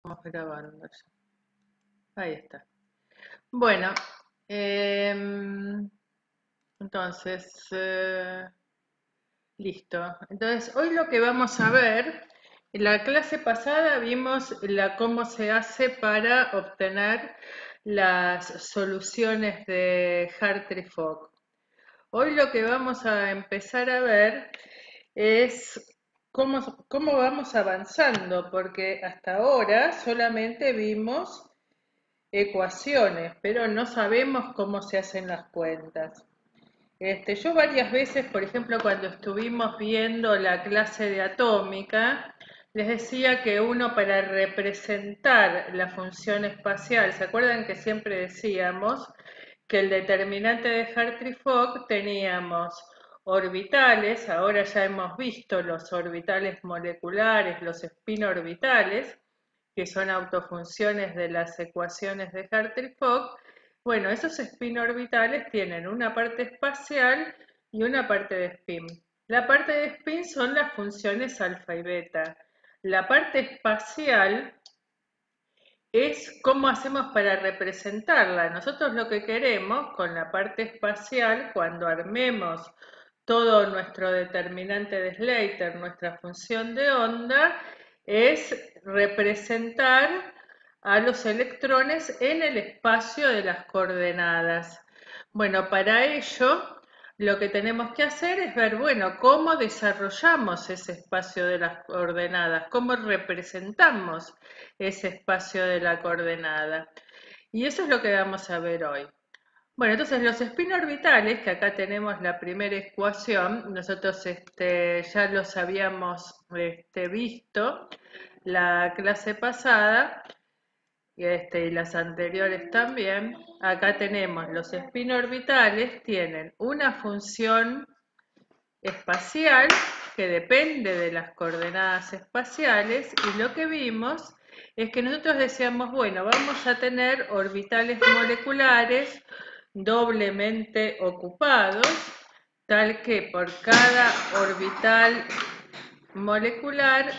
Estamos grabando ya. Ahí está. Bueno, entonces, listo. Entonces, hoy lo que vamos a ver, en la clase pasada vimos cómo se hace para obtener las soluciones de Hartree-Fock. Hoy lo que vamos a empezar a ver es cómo vamos avanzando, porque hasta ahora solamente vimos ecuaciones, pero no sabemos cómo se hacen las cuentas. Yo varias veces, por ejemplo, cuando estuvimos viendo la clase de atómica, les decía que uno para representar la función espacial, ¿se acuerdan que siempre decíamos que el determinante de Hartree-Fock teníamos orbitales? Ahora ya hemos visto los orbitales moleculares, los spin orbitales, que son autofunciones de las ecuaciones de Hartree-Fock. Bueno, esos spin orbitales tienen una parte espacial y una parte de spin. La parte de spin son las funciones alfa y beta. La parte espacial es cómo hacemos para representarla. Nosotros lo que queremos con la parte espacial, cuando armemos todo nuestro determinante de Slater, nuestra función de onda, es representar a los electrones en el espacio de las coordenadas. Bueno, para ello lo que tenemos que hacer es ver, bueno, cómo desarrollamos ese espacio de las coordenadas, cómo representamos ese espacio de la coordenada. Y eso es lo que vamos a ver hoy. Bueno, entonces los spin orbitales, que acá tenemos la primera ecuación, nosotros ya los habíamos visto la clase pasada y las anteriores también. Acá tenemos los spin orbitales, tienen una función espacial que depende de las coordenadas espaciales, y lo que vimos es que nosotros decíamos, bueno, vamos a tener orbitales moleculares doblemente ocupados, tal que por cada orbital molecular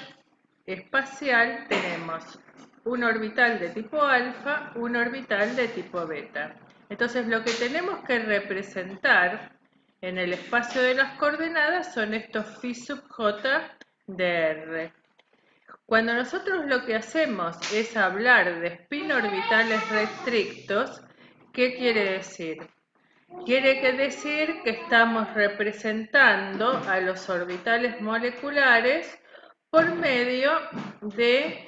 espacial tenemos un orbital de tipo alfa, un orbital de tipo beta. Entonces lo que tenemos que representar en el espacio de las coordenadas son estos phi sub j de r. Cuando nosotros lo que hacemos es hablar de spin orbitales restrictos, ¿qué quiere decir? Quiere decir que estamos representando a los orbitales moleculares por medio de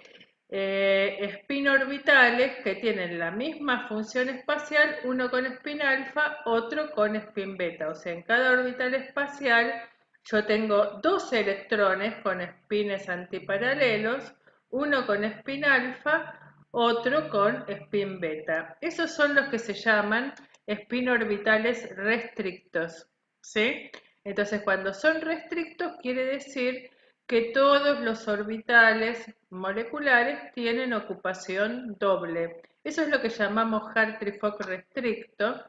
spin orbitales que tienen la misma función espacial, uno con spin alfa, otro con spin beta. O sea, en cada orbital espacial yo tengo dos electrones con spines antiparalelos, uno con spin alfa, otro con spin beta. Esos son los que se llaman spin orbitales restrictos, ¿sí? Entonces, cuando son restrictos, quiere decir que todos los orbitales moleculares tienen ocupación doble. Eso es lo que llamamos Hartree-Fock restricto,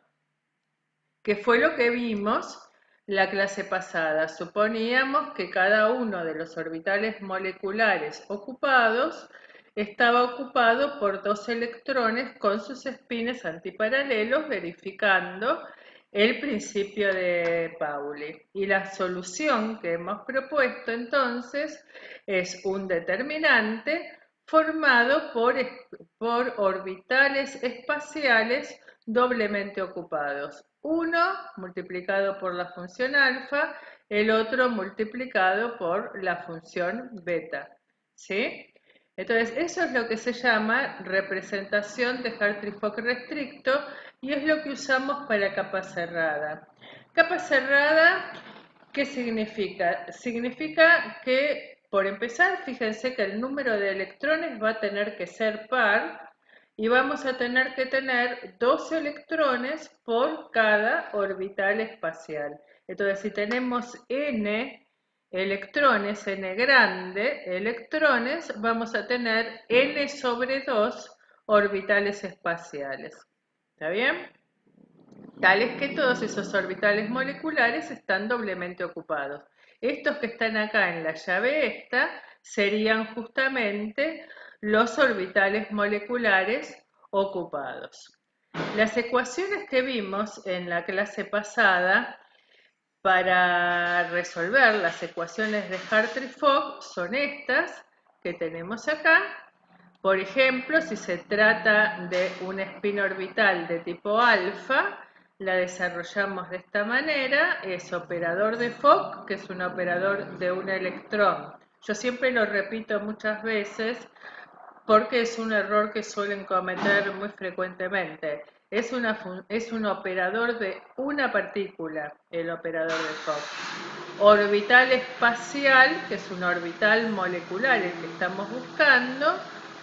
que fue lo que vimos la clase pasada. Suponíamos que cada uno de los orbitales moleculares ocupados estaba ocupado por dos electrones con sus espines antiparalelos, verificando el principio de Pauli. Y la solución que hemos propuesto entonces es un determinante formado por orbitales espaciales doblemente ocupados. Uno multiplicado por la función alfa, el otro multiplicado por la función beta. ¿Sí? Entonces, eso es lo que se llama representación de Hartree-Fock restricto, y es lo que usamos para capa cerrada. Capa cerrada, ¿qué significa? Significa que, por empezar, fíjense que el número de electrones va a tener que ser par, y vamos a tener que tener dos electrones por cada orbital espacial. Entonces, si tenemos n electrones, n grande electrones, vamos a tener n sobre 2 orbitales espaciales. ¿Está bien? Tales que todos esos orbitales moleculares están doblemente ocupados. Estos que están acá en la llave esta serían justamente los orbitales moleculares ocupados. Las ecuaciones que vimos en la clase pasada para resolver las ecuaciones de Hartree-Fock son estas que tenemos acá. Por ejemplo, si se trata de un spin orbital de tipo alfa, la desarrollamos de esta manera, es operador de Fock, que es un operador de un electrón. Yo siempre lo repito muchas veces porque es un error que suelen cometer muy frecuentemente. Es un operador de una partícula, el operador de Fock. Orbital espacial, que es un orbital molecular, el que estamos buscando,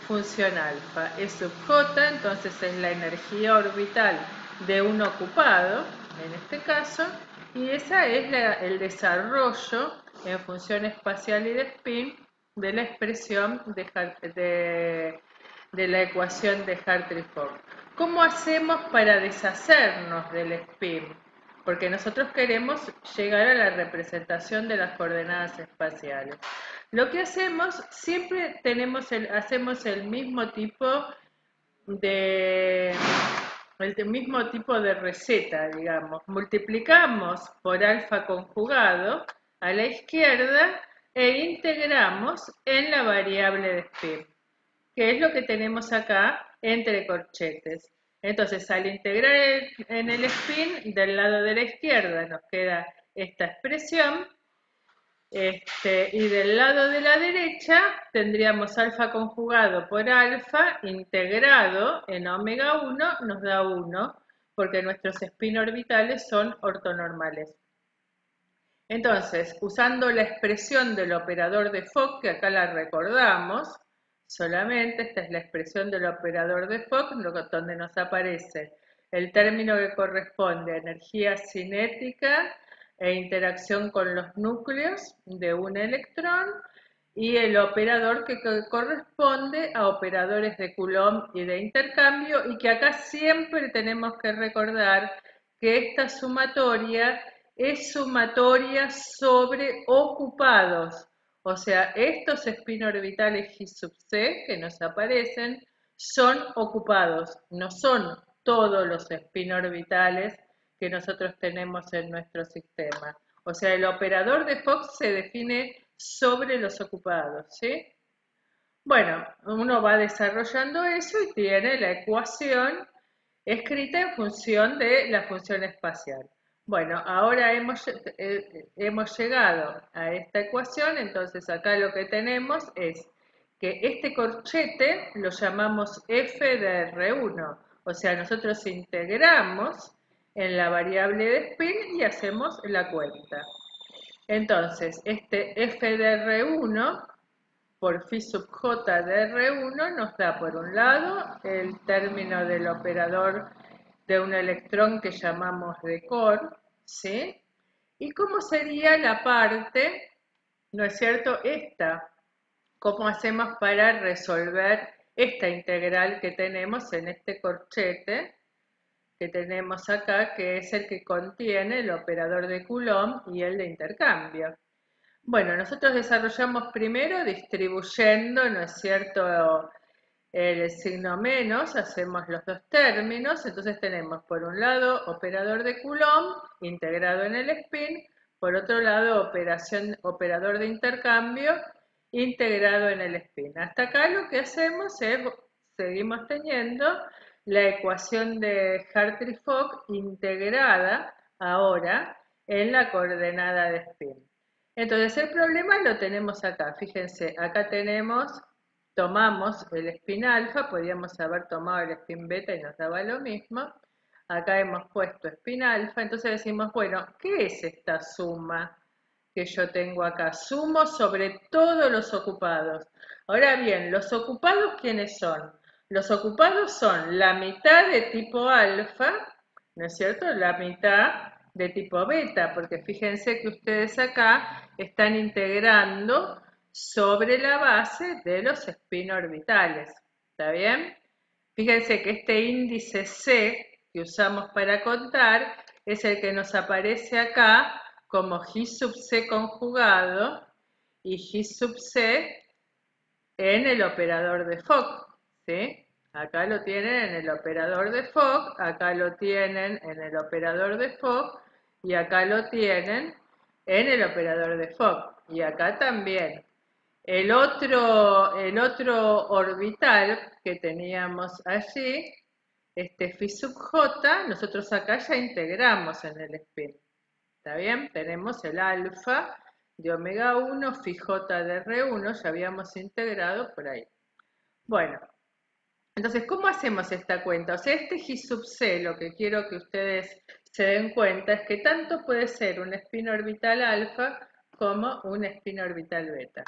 función alfa. Es sub J, entonces es la energía orbital de un ocupado, en este caso, y ese es el desarrollo en función espacial y de spin de la expresión de la ecuación de Hartree-Fock. ¿Cómo hacemos para deshacernos del spin? Porque nosotros queremos llegar a la representación de las coordenadas espaciales. Lo que hacemos, siempre hacemos el mismo tipo de receta, digamos. Multiplicamos por alfa conjugado a la izquierda e integramos en la variable de spin, que es lo que tenemos acá entre corchetes. Entonces, al integrar en el spin, del lado de la izquierda nos queda esta expresión, y del lado de la derecha tendríamos alfa conjugado por alfa integrado en omega 1 nos da 1, porque nuestros spin orbitales son ortonormales. Entonces, usando la expresión del operador de Fock, que acá la recordamos, solamente esta es la expresión del operador de Fock, donde nos aparece el término que corresponde a energía cinética e interacción con los núcleos de un electrón y el operador que corresponde a operadores de Coulomb y de intercambio, y que acá siempre tenemos que recordar que esta sumatoria es sumatoria sobre ocupados. O sea, estos spin orbitales G sub C que nos aparecen son ocupados, no son todos los spin orbitales que nosotros tenemos en nuestro sistema. O sea, el operador de Fock se define sobre los ocupados, ¿sí? Bueno, uno va desarrollando eso y tiene la ecuación escrita en función de la función espacial. Bueno, ahora hemos llegado a esta ecuación, entonces acá lo que tenemos es que este corchete lo llamamos f de R1, o sea, nosotros integramos en la variable de spin y hacemos la cuenta. Entonces, este f de R1 por phi sub j de R1 nos da por un lado el término del operador de un electrón que llamamos de Core, ¿sí? ¿Y cómo sería la parte, no es cierto, esta? ¿Cómo hacemos para resolver esta integral que tenemos en este corchete que tenemos acá, que es el que contiene el operador de Coulomb y el de intercambio? Bueno, nosotros desarrollamos primero distribuyendo, ¿no es cierto?, el signo menos, hacemos los dos términos, entonces tenemos por un lado operador de Coulomb integrado en el spin, por otro lado operador de intercambio integrado en el spin. Hasta acá lo que hacemos es, seguimos teniendo la ecuación de Hartree-Fock integrada ahora en la coordenada de spin. Entonces el problema lo tenemos acá, fíjense, acá tomamos el spin alfa, podríamos haber tomado el spin beta y nos daba lo mismo. Acá hemos puesto spin alfa, entonces decimos, bueno, ¿qué es esta suma que yo tengo acá? Sumo sobre todos los ocupados. Ahora bien, ¿los ocupados quiénes son? Los ocupados son la mitad de tipo alfa, ¿no es cierto? La mitad de tipo beta, porque fíjense que ustedes acá están integrando sobre la base de los spin orbitales, ¿está bien? Fíjense que este índice C que usamos para contar es el que nos aparece acá como G sub C conjugado y G sub C en el operador de Fock, ¿sí? Acá lo tienen en el operador de Fock, acá lo tienen en el operador de Fock y acá lo tienen en el operador de Fock y acá también. El otro orbital que teníamos allí, este phi sub j, nosotros acá ya integramos en el spin. ¿Está bien? Tenemos el alfa de omega 1, phi j de R1, ya habíamos integrado por ahí. Bueno, entonces, ¿cómo hacemos esta cuenta? O sea, este G sub C, lo que quiero que ustedes se den cuenta es que tanto puede ser un spin orbital alfa como un spin orbital beta.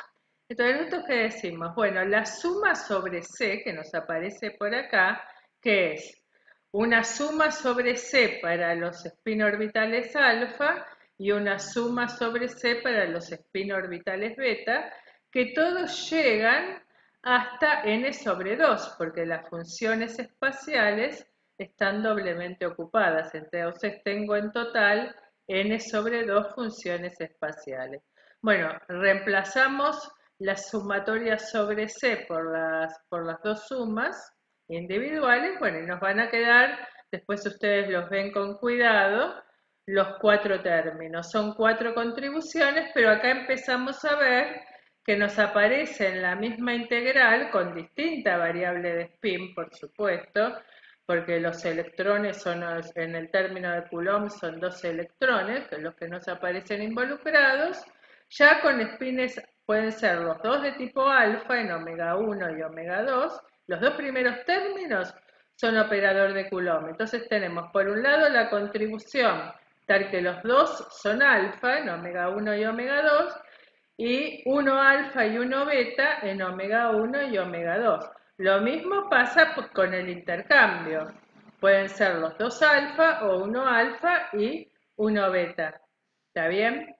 Entonces, nosotros qué decimos, bueno, la suma sobre C que nos aparece por acá, que es una suma sobre C para los spin orbitales alfa y una suma sobre C para los spin orbitales beta, que todos llegan hasta n sobre 2, porque las funciones espaciales están doblemente ocupadas. Entonces tengo en total n sobre 2 funciones espaciales. Bueno, reemplazamos las sumatorias sobre C por las dos sumas individuales, bueno, y nos van a quedar, después ustedes los ven con cuidado, los 4 términos. Son 4 contribuciones, pero acá empezamos a ver que nos aparece en la misma integral con distinta variable de spin, por supuesto, porque los electrones son, en el término de Coulomb son 2 electrones, que los que nos aparecen involucrados, ya con spines pueden ser los dos de tipo alfa en omega 1 y omega 2, los dos primeros términos son operador de Coulomb. Entonces tenemos por un lado la contribución, tal que los dos son alfa en omega 1 y omega 2, y 1 alfa y 1 beta en omega 1 y omega 2. Lo mismo pasa con el intercambio. Pueden ser los dos alfa o 1 alfa y 1 beta. ¿Está bien?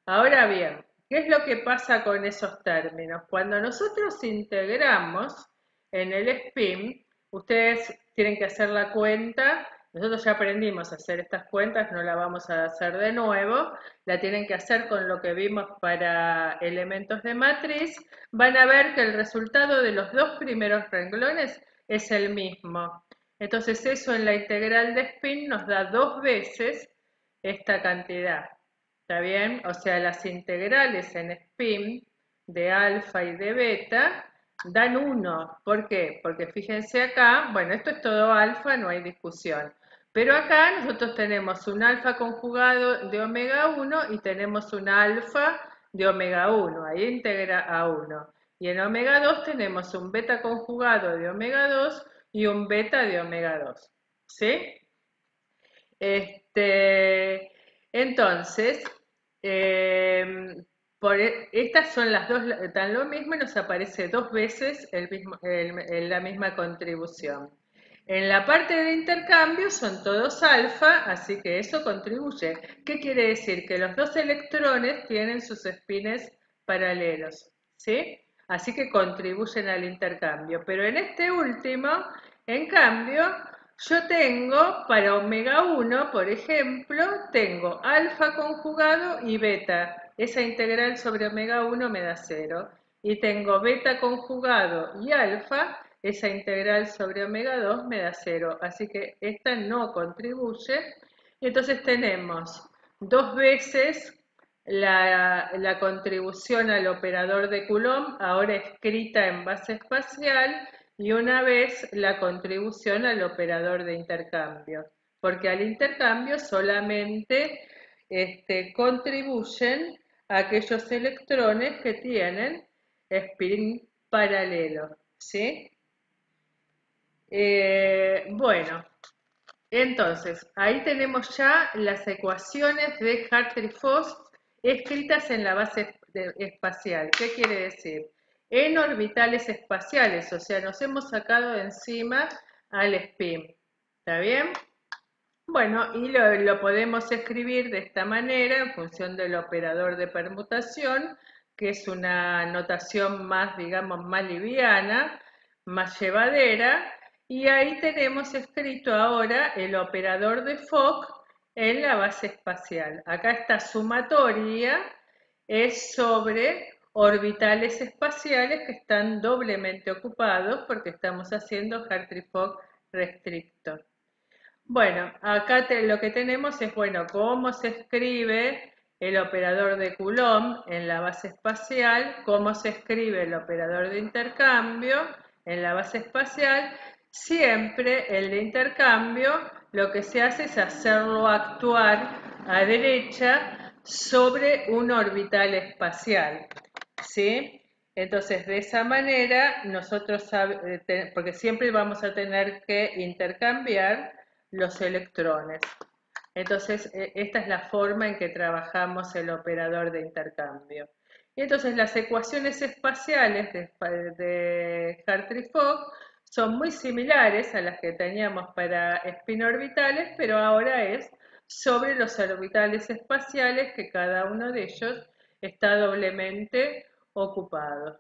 Ahora bien, ¿qué es lo que pasa con esos términos? Cuando nosotros integramos en el spin, ustedes tienen que hacer la cuenta. Nosotros ya aprendimos a hacer estas cuentas, no la vamos a hacer de nuevo. La tienen que hacer con lo que vimos para elementos de matriz. Van a ver que el resultado de los dos primeros renglones es el mismo. Entonces eso en la integral de spin nos da 2 veces esta cantidad. ¿Está bien? O sea, las integrales en spin de alfa y de beta dan 1. ¿Por qué? Porque fíjense acá, bueno, esto es todo alfa, no hay discusión. Pero acá nosotros tenemos un alfa conjugado de omega 1 y tenemos un alfa de omega 1, ahí integra a 1. Y en omega 2 tenemos un beta conjugado de omega 2 y un beta de omega 2. ¿Sí? Entonces, estas son las dos, dan lo mismo y nos aparece 2 veces la misma contribución. En la parte de intercambio son todos alfa, así que eso contribuye. ¿Qué quiere decir? Que los dos electrones tienen sus espines paralelos, ¿sí? Así que contribuyen al intercambio. Pero en este último, en cambio, yo tengo para omega 1, por ejemplo, tengo alfa conjugado y beta. Esa integral sobre omega 1 me da 0. Y tengo beta conjugado y alfa, esa integral sobre omega 2 me da 0. Así que esta no contribuye. Y entonces tenemos 2 veces la contribución al operador de Coulomb, ahora escrita en base espacial, y una vez la contribución al operador de intercambio, porque al intercambio solamente contribuyen aquellos electrones que tienen spin paralelo, ¿sí? Bueno, entonces, ahí tenemos ya las ecuaciones de Hartree-Fock escritas en la base espacial. ¿Qué quiere decir? En orbitales espaciales, o sea, nos hemos sacado de encima al spin. ¿Está bien? Bueno, y lo podemos escribir de esta manera en función del operador de permutación, que es una notación más, digamos, más liviana, más llevadera, y ahí tenemos escrito ahora el operador de Fock en la base espacial. Acá esta sumatoria es sobre orbitales espaciales que están doblemente ocupados porque estamos haciendo Hartree-Fock restricto. Bueno, acá lo que tenemos es, bueno, cómo se escribe el operador de Coulomb en la base espacial, cómo se escribe el operador de intercambio en la base espacial. Siempre el de intercambio lo que se hace es hacerlo actuar a derecha sobre un orbital espacial, ¿sí? Entonces, de esa manera, nosotros, porque siempre vamos a tener que intercambiar los electrones. Entonces, esta es la forma en que trabajamos el operador de intercambio. Y entonces las ecuaciones espaciales de Hartree-Fock son muy similares a las que teníamos para spin orbitales, pero ahora es sobre los orbitales espaciales que cada uno de ellos está doblemente ocupado.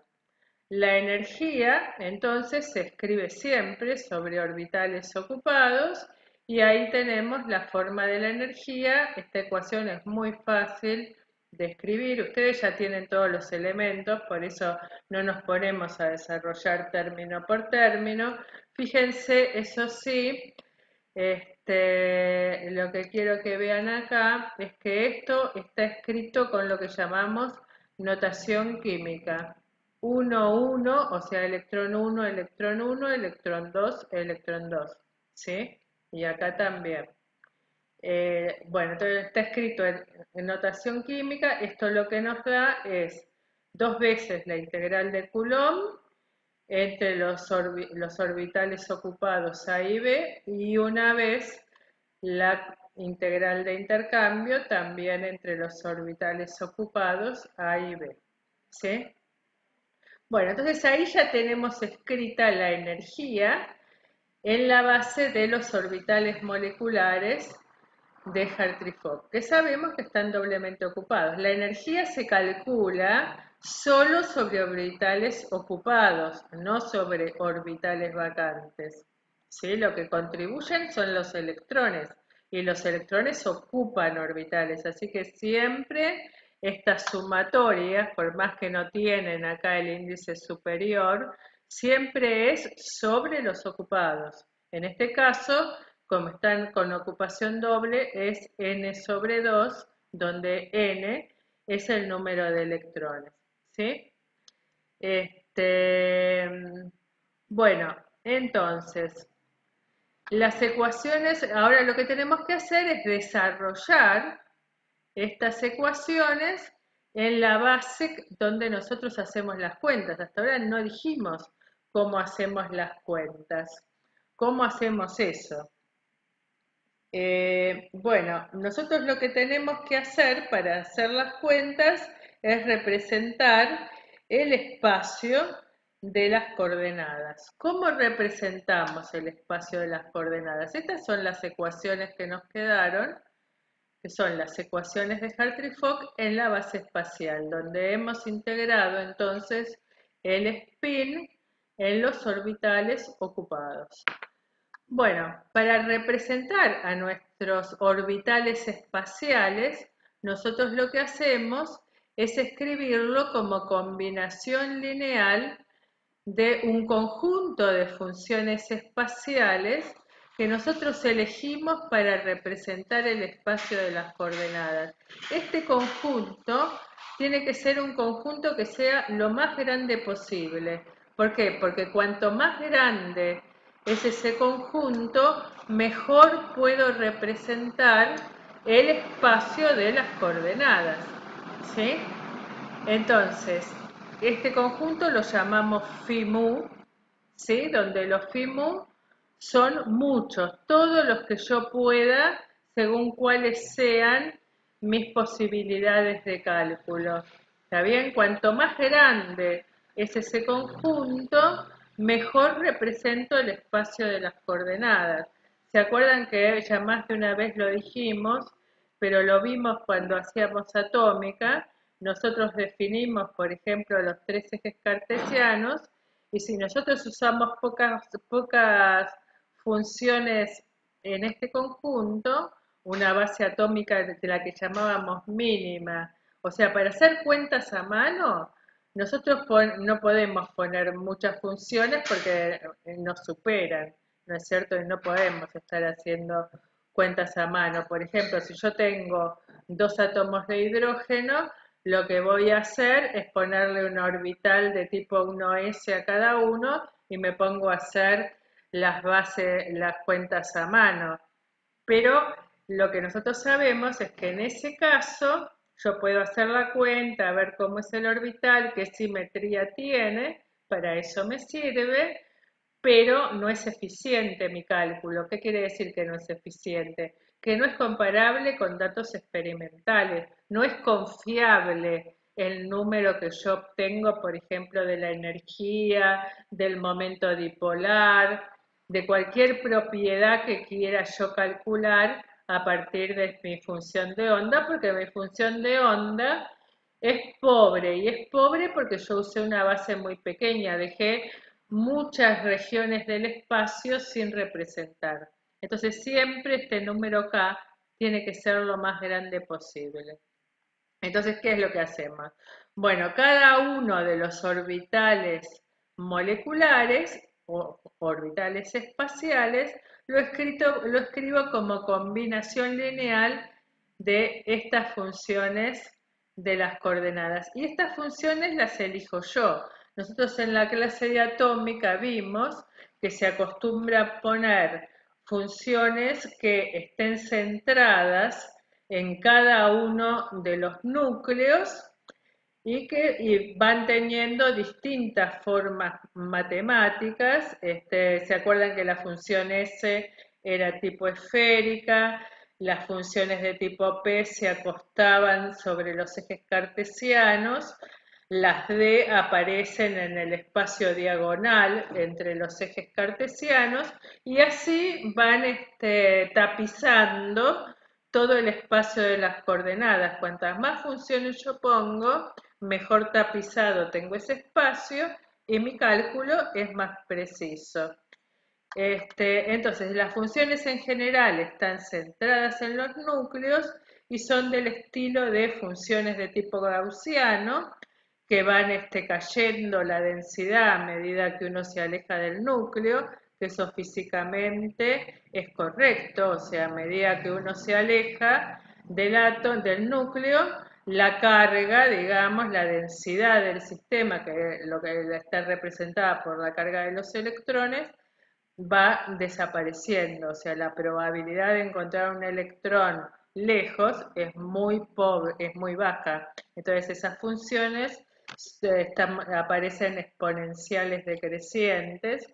La energía, entonces, se escribe siempre sobre orbitales ocupados y ahí tenemos la forma de la energía. Esta ecuación es muy fácil de escribir. Ustedes ya tienen todos los elementos, por eso no nos ponemos a desarrollar término por término. Fíjense, eso sí, lo que quiero que vean acá es que esto está escrito con lo que llamamos notación química. 1, 1, o sea, electrón 1, electrón 1, electrón 2, electrón 2, ¿sí? Y acá también. Bueno, entonces está escrito en notación química, esto lo que nos da es 2 veces la integral de Coulomb entre los orbitales ocupados A y B y una vez la integral de intercambio también entre los orbitales ocupados A y B, ¿sí? Bueno, entonces ahí ya tenemos escrita la energía en la base de los orbitales moleculares de Hartree-Fock, que sabemos que están doblemente ocupados. La energía se calcula solo sobre orbitales ocupados, no sobre orbitales vacantes. ¿Sí? Lo que contribuyen son los electrones y los electrones ocupan orbitales, así que siempre estas sumatorias, por más que no tienen acá el índice superior, siempre es sobre los ocupados. En este caso, como están con ocupación doble, es n sobre 2, donde n es el número de electrones, ¿sí? Bueno, entonces, las ecuaciones, ahora lo que tenemos que hacer es desarrollar estas ecuaciones en la base donde nosotros hacemos las cuentas. Hasta ahora no dijimos cómo hacemos las cuentas. ¿Cómo hacemos eso? Bueno, nosotros lo que tenemos que hacer para hacer las cuentas es representar el espacio de las coordenadas. ¿Cómo representamos el espacio de las coordenadas? Estas son las ecuaciones que nos quedaron, que son las ecuaciones de Hartree-Fock en la base espacial, donde hemos integrado entonces el spin en los orbitales ocupados. Bueno, para representar a nuestros orbitales espaciales, nosotros lo que hacemos es escribirlo como combinación lineal de un conjunto de funciones espaciales que nosotros elegimos para representar el espacio de las coordenadas. Este conjunto tiene que ser un conjunto que sea lo más grande posible. ¿Por qué? Porque cuanto más grande es ese conjunto, mejor puedo representar el espacio de las coordenadas, ¿sí? Entonces, este conjunto lo llamamos FIMU, ¿sí? Donde los FIMU son muchos, todos los que yo pueda, según cuáles sean mis posibilidades de cálculo. ¿Está bien? Cuanto más grande es ese conjunto, mejor represento el espacio de las coordenadas. ¿Se acuerdan que ya más de una vez lo dijimos, pero lo vimos cuando hacíamos atómica? Nosotros definimos, por ejemplo, los 3 ejes cartesianos y si nosotros usamos pocas funciones en este conjunto, una base atómica de la que llamábamos mínima, o sea, para hacer cuentas a mano, Nosotros no podemos poner muchas funciones porque nos superan, ¿no es cierto? Y no podemos estar haciendo cuentas a mano. Por ejemplo, si yo tengo dos átomos de hidrógeno, lo que voy a hacer es ponerle una orbital de tipo 1s a cada uno y me pongo a hacer las cuentas a mano. Pero lo que nosotros sabemos es que en ese caso yo puedo hacer la cuenta, ver cómo es el orbital, qué simetría tiene, para eso me sirve, pero no es eficiente mi cálculo. ¿Qué quiere decir que no es eficiente? Que no es comparable con datos experimentales, no es confiable el número que yo obtengo, por ejemplo, de la energía, del momento dipolar, de cualquier propiedad que quiera yo calcular a partir de mi función de onda, porque mi función de onda es pobre, y es pobre porque yo usé una base muy pequeña, dejé muchas regiones del espacio sin representar. Entonces siempre este número K tiene que ser lo más grande posible. Entonces, ¿qué es lo que hacemos? Bueno, cada uno de los orbitales moleculares o orbitales espaciales lo escribo como combinación lineal de estas funciones de las coordenadas. Y estas funciones las elijo yo. Nosotros en la clase de atómica vimos que se acostumbra a poner funciones que estén centradas en cada uno de los núcleos y que van teniendo distintas formas matemáticas. ¿Se acuerdan que la función S era tipo esférica? Las funciones de tipo P se acostaban sobre los ejes cartesianos. Las D aparecen en el espacio diagonal entre los ejes cartesianos y así van tapizando todo el espacio de las coordenadas. Cuantas más funciones yo pongo, mejor tapizado tengo ese espacio y mi cálculo es más preciso. Entonces, las funciones en general están centradas en los núcleos y son del estilo de funciones de tipo gaussiano que van cayendo la densidad a medida que uno se aleja del núcleo, que eso físicamente es correcto, o sea, a medida que uno se aleja del núcleo, la carga, digamos, la densidad del sistema, que lo que está representada por la carga de los electrones, va desapareciendo, o sea, la probabilidad de encontrar un electrón lejos es muy pobre, es muy baja. Entonces esas funciones aparecen exponenciales decrecientes,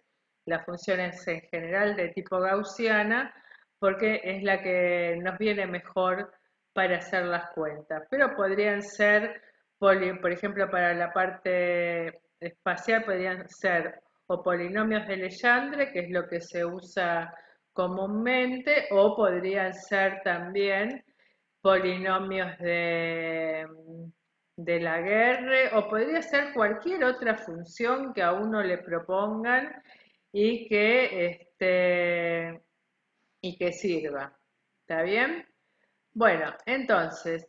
las funciones en general de tipo gaussiana, porque es la que nos viene mejor para hacer las cuentas. Pero podrían ser, por ejemplo, para la parte espacial, podrían ser o polinomios de Legendre, que es lo que se usa comúnmente, o podrían ser también polinomios de Laguerre, o podría ser cualquier otra función que a uno le propongan y que sirva. ¿Está bien? Bueno, entonces,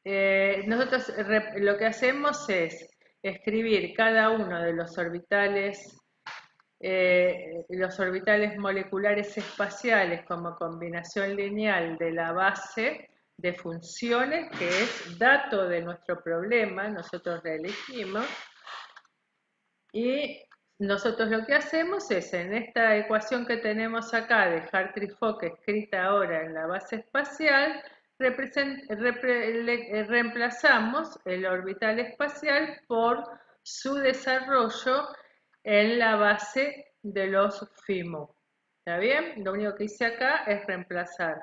nosotros lo que hacemos es escribir cada uno de los orbitales moleculares espaciales como combinación lineal de la base de funciones, que es dato de nuestro problema, nosotros la elegimos, y nosotros lo que hacemos es, en esta ecuación que tenemos acá de Hartree-Fock escrita ahora en la base espacial, reemplazamos el orbital espacial por su desarrollo en la base de los FIMU. ¿Está bien? Lo único que hice acá es reemplazar,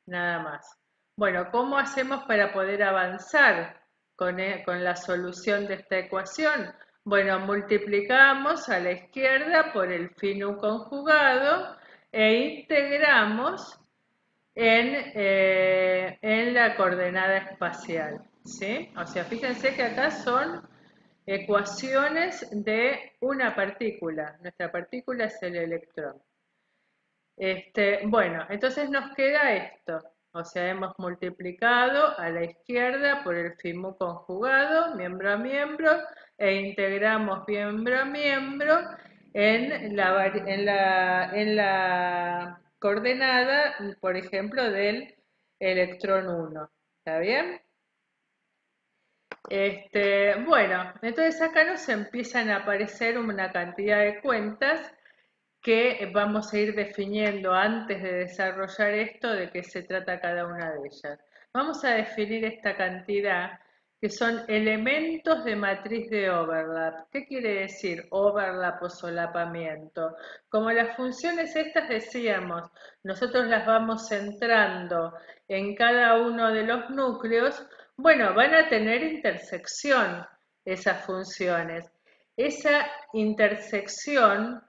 nada más. Bueno, ¿cómo hacemos para poder avanzar con la solución de esta ecuación? Bueno, multiplicamos a la izquierda por el FINU conjugado e integramos en la coordenada espacial, ¿sí? O sea, fíjense que acá son ecuaciones de una partícula. Nuestra partícula es el electrón. Bueno, entonces nos queda esto. O sea, hemos multiplicado a la izquierda por el FIMU conjugado, miembro a miembro, e integramos miembro a miembro en la coordenada, por ejemplo, del electrón 1. ¿Está bien? Bueno, entonces acá nos empiezan a aparecer una cantidad de cuentas que vamos a ir definiendo antes de desarrollar esto de qué se trata cada una de ellas. Vamos a definir esta cantidad que son elementos de matriz de overlap. ¿Qué quiere decir overlap o solapamiento? Como las funciones estas decíamos, nosotros las vamos centrando en cada uno de los núcleos, bueno, van a tener intersección esas funciones. Esa intersección,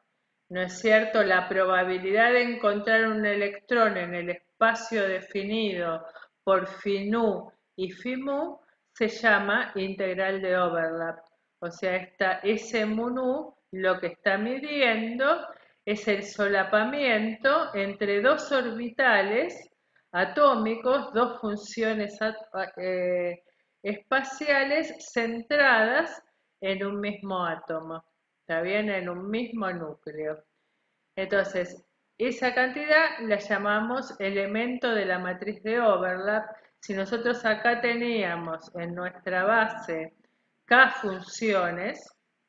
¿no es cierto? La probabilidad de encontrar un electrón en el espacio definido por phi nu y phi mu se llama integral de overlap. O sea, ese mu nu lo que está midiendo es el solapamiento entre dos orbitales atómicos, dos funciones espaciales centradas en un mismo átomo. ¿Está bien? En un mismo núcleo. Entonces, esa cantidad la llamamos elemento de la matriz de overlap. Si nosotros acá teníamos en nuestra base K funciones,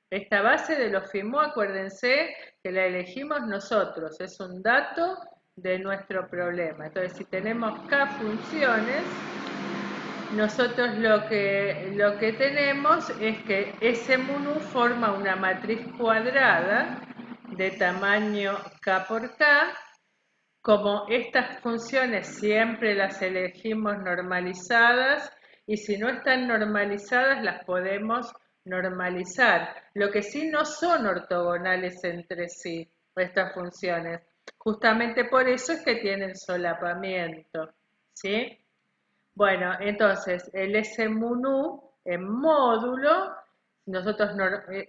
esta base de los FIMO, acuérdense que la elegimos nosotros, es un dato de nuestro problema. Entonces, si tenemos K funciones, nosotros lo que tenemos es que ese mu nu forma una matriz cuadrada de tamaño K por K. Como estas funciones siempre las elegimos normalizadas y si no están normalizadas las podemos normalizar. Lo que sí no son ortogonales entre sí, estas funciones. Justamente por eso es que tienen solapamiento, ¿sí? Bueno, entonces el S mu nu en módulo, nosotros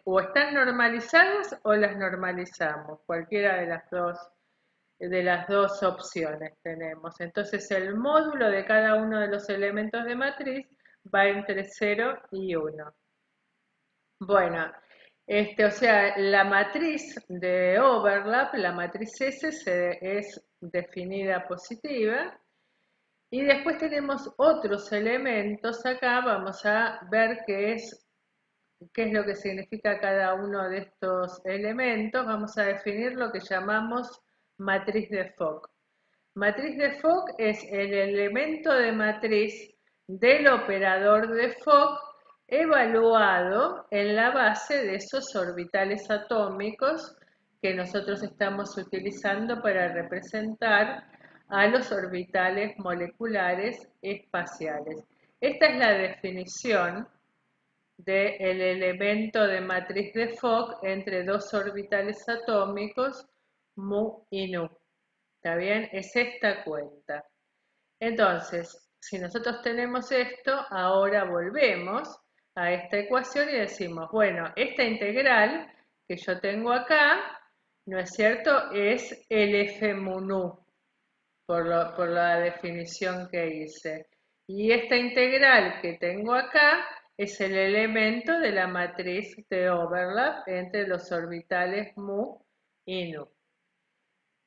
o están normalizadas o las normalizamos, cualquiera de las dos opciones tenemos. Entonces el módulo de cada uno de los elementos de matriz va entre 0 y 1. Bueno, o sea, la matriz de overlap, la matriz S es definida positiva. Y después tenemos otros elementos acá, vamos a ver qué es lo que significa cada uno de estos elementos. Vamos a definir lo que llamamos matriz de Fock. Matriz de Fock es el elemento de matriz del operador de Fock evaluado en la base de esos orbitales atómicos que nosotros estamos utilizando para representar a los orbitales moleculares espaciales. Esta es la definición del elemento de matriz de Fock entre dos orbitales atómicos mu y nu. ¿Está bien? Es esta cuenta. Entonces, si nosotros tenemos esto, ahora volvemos a esta ecuación y decimos, bueno, esta integral que yo tengo acá, ¿no es cierto? Es el F mu nu, por la definición que hice. Y esta integral que tengo acá es el elemento de la matriz de overlap entre los orbitales mu y nu.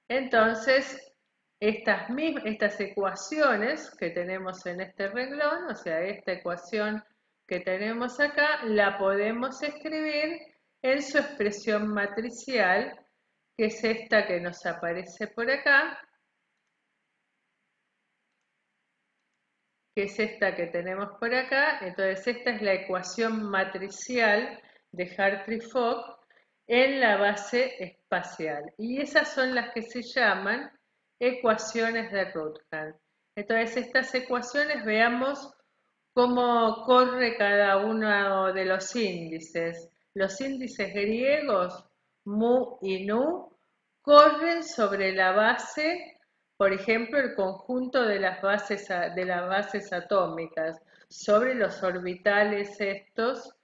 Entonces, estas ecuaciones que tenemos en este renglón, o sea, esta ecuación que tenemos acá, la podemos escribir en su expresión matricial, que es esta que nos aparece por acá, que es esta que tenemos por acá. Entonces, esta es la ecuación matricial de Hartree-Fock en la base espacial. Y esas son las que se llaman ecuaciones de Rutherford. Entonces, estas ecuaciones, veamos cómo corre cada uno de los índices. Los índices griegos, mu y nu, corren sobre la base, por ejemplo, el conjunto de las bases atómicas, sobre los orbitales estos,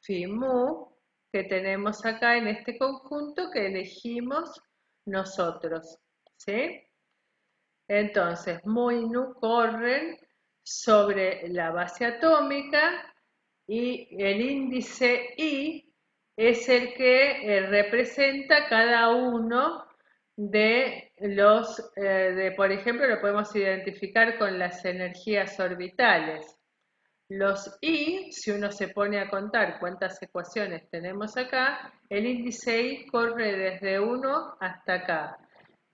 phi mu, que tenemos acá en este conjunto que elegimos nosotros, ¿sí? Entonces, mu y nu corren sobre la base atómica y el índice I es el que representa cada uno de los, por ejemplo, lo podemos identificar con las energías orbitales. Los I, si uno se pone a contar cuántas ecuaciones tenemos acá, el índice I corre desde 1 hasta acá,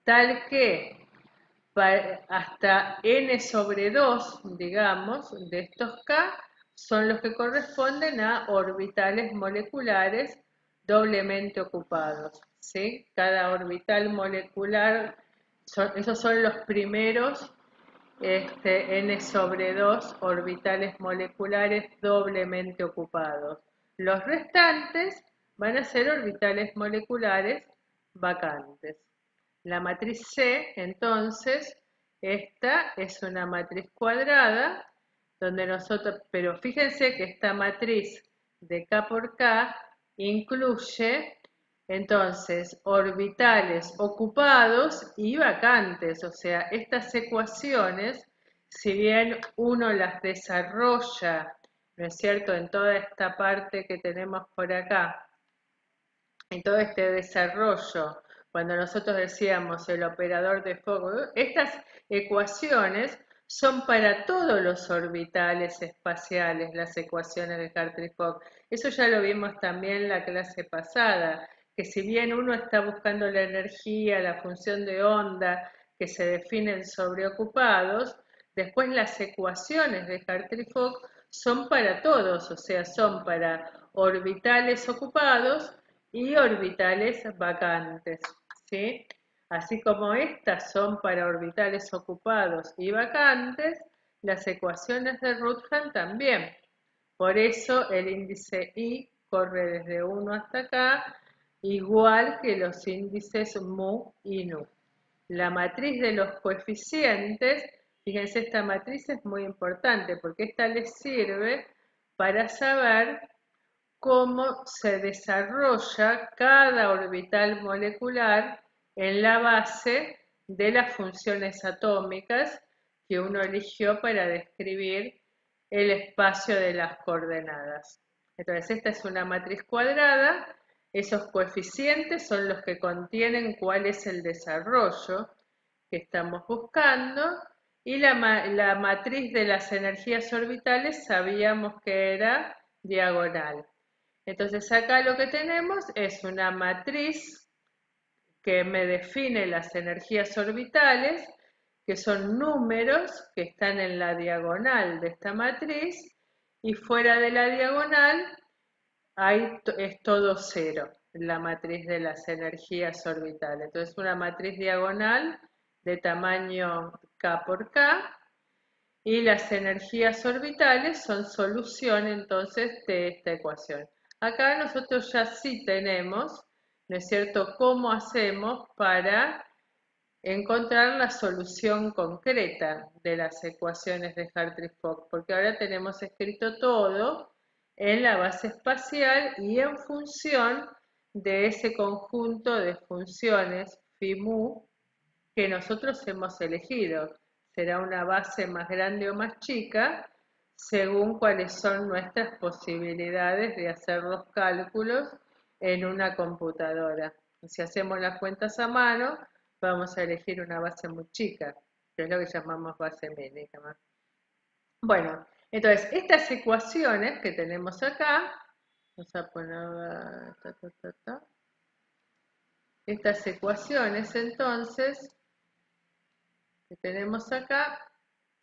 tal que hasta n sobre 2, digamos, de estos K, son los que corresponden a orbitales moleculares doblemente ocupados, ¿sí? Cada orbital molecular, esos son los primeros n sobre 2 orbitales moleculares doblemente ocupados. Los restantes van a ser orbitales moleculares vacantes. La matriz C, entonces, esta es una matriz cuadrada, donde nosotros, pero fíjense que esta matriz de K por K incluye entonces orbitales ocupados y vacantes, o sea, estas ecuaciones, si bien uno las desarrolla, ¿no es cierto?, en toda esta parte que tenemos por acá, en todo este desarrollo, cuando nosotros decíamos el operador de Fock, estas ecuaciones son para todos los orbitales espaciales, las ecuaciones de Hartree-Fock. Eso ya lo vimos también en la clase pasada, que si bien uno está buscando la energía, la función de onda que se definen sobre ocupados, después las ecuaciones de Hartree-Fock son para todos, o sea, son para orbitales ocupados y orbitales vacantes, ¿sí? Así como estas son para orbitales ocupados y vacantes, las ecuaciones de Rutherford también. Por eso el índice I corre desde 1 hasta acá, igual que los índices mu y nu. La matriz de los coeficientes, fíjense, esta matriz es muy importante porque esta les sirve para saber cómo se desarrolla cada orbital molecular en la base de las funciones atómicas que uno eligió para describir el espacio de las coordenadas. Entonces, esta es una matriz cuadrada, esos coeficientes son los que contienen cuál es el desarrollo que estamos buscando, y la matriz de las energías orbitales sabíamos que era diagonal. Entonces acá lo que tenemos es una matriz que me define las energías orbitales, que son números que están en la diagonal de esta matriz, y fuera de la diagonal es todo cero, la matriz de las energías orbitales. Entonces una matriz diagonal de tamaño K por K, y las energías orbitales son solución entonces de esta ecuación. Acá nosotros ya sí tenemos, ¿no es cierto?, cómo hacemos para encontrar la solución concreta de las ecuaciones de Hartree-Fock, porque ahora tenemos escrito todo en la base espacial y en función de ese conjunto de funciones phi mu que nosotros hemos elegido. Será una base más grande o más chica según cuáles son nuestras posibilidades de hacer los cálculos en una computadora. Si hacemos las cuentas a mano, vamos a elegir una base muy chica, que es lo que llamamos base mínima. Bueno, entonces estas ecuaciones que tenemos acá, vamos a poner estas ecuaciones entonces que tenemos acá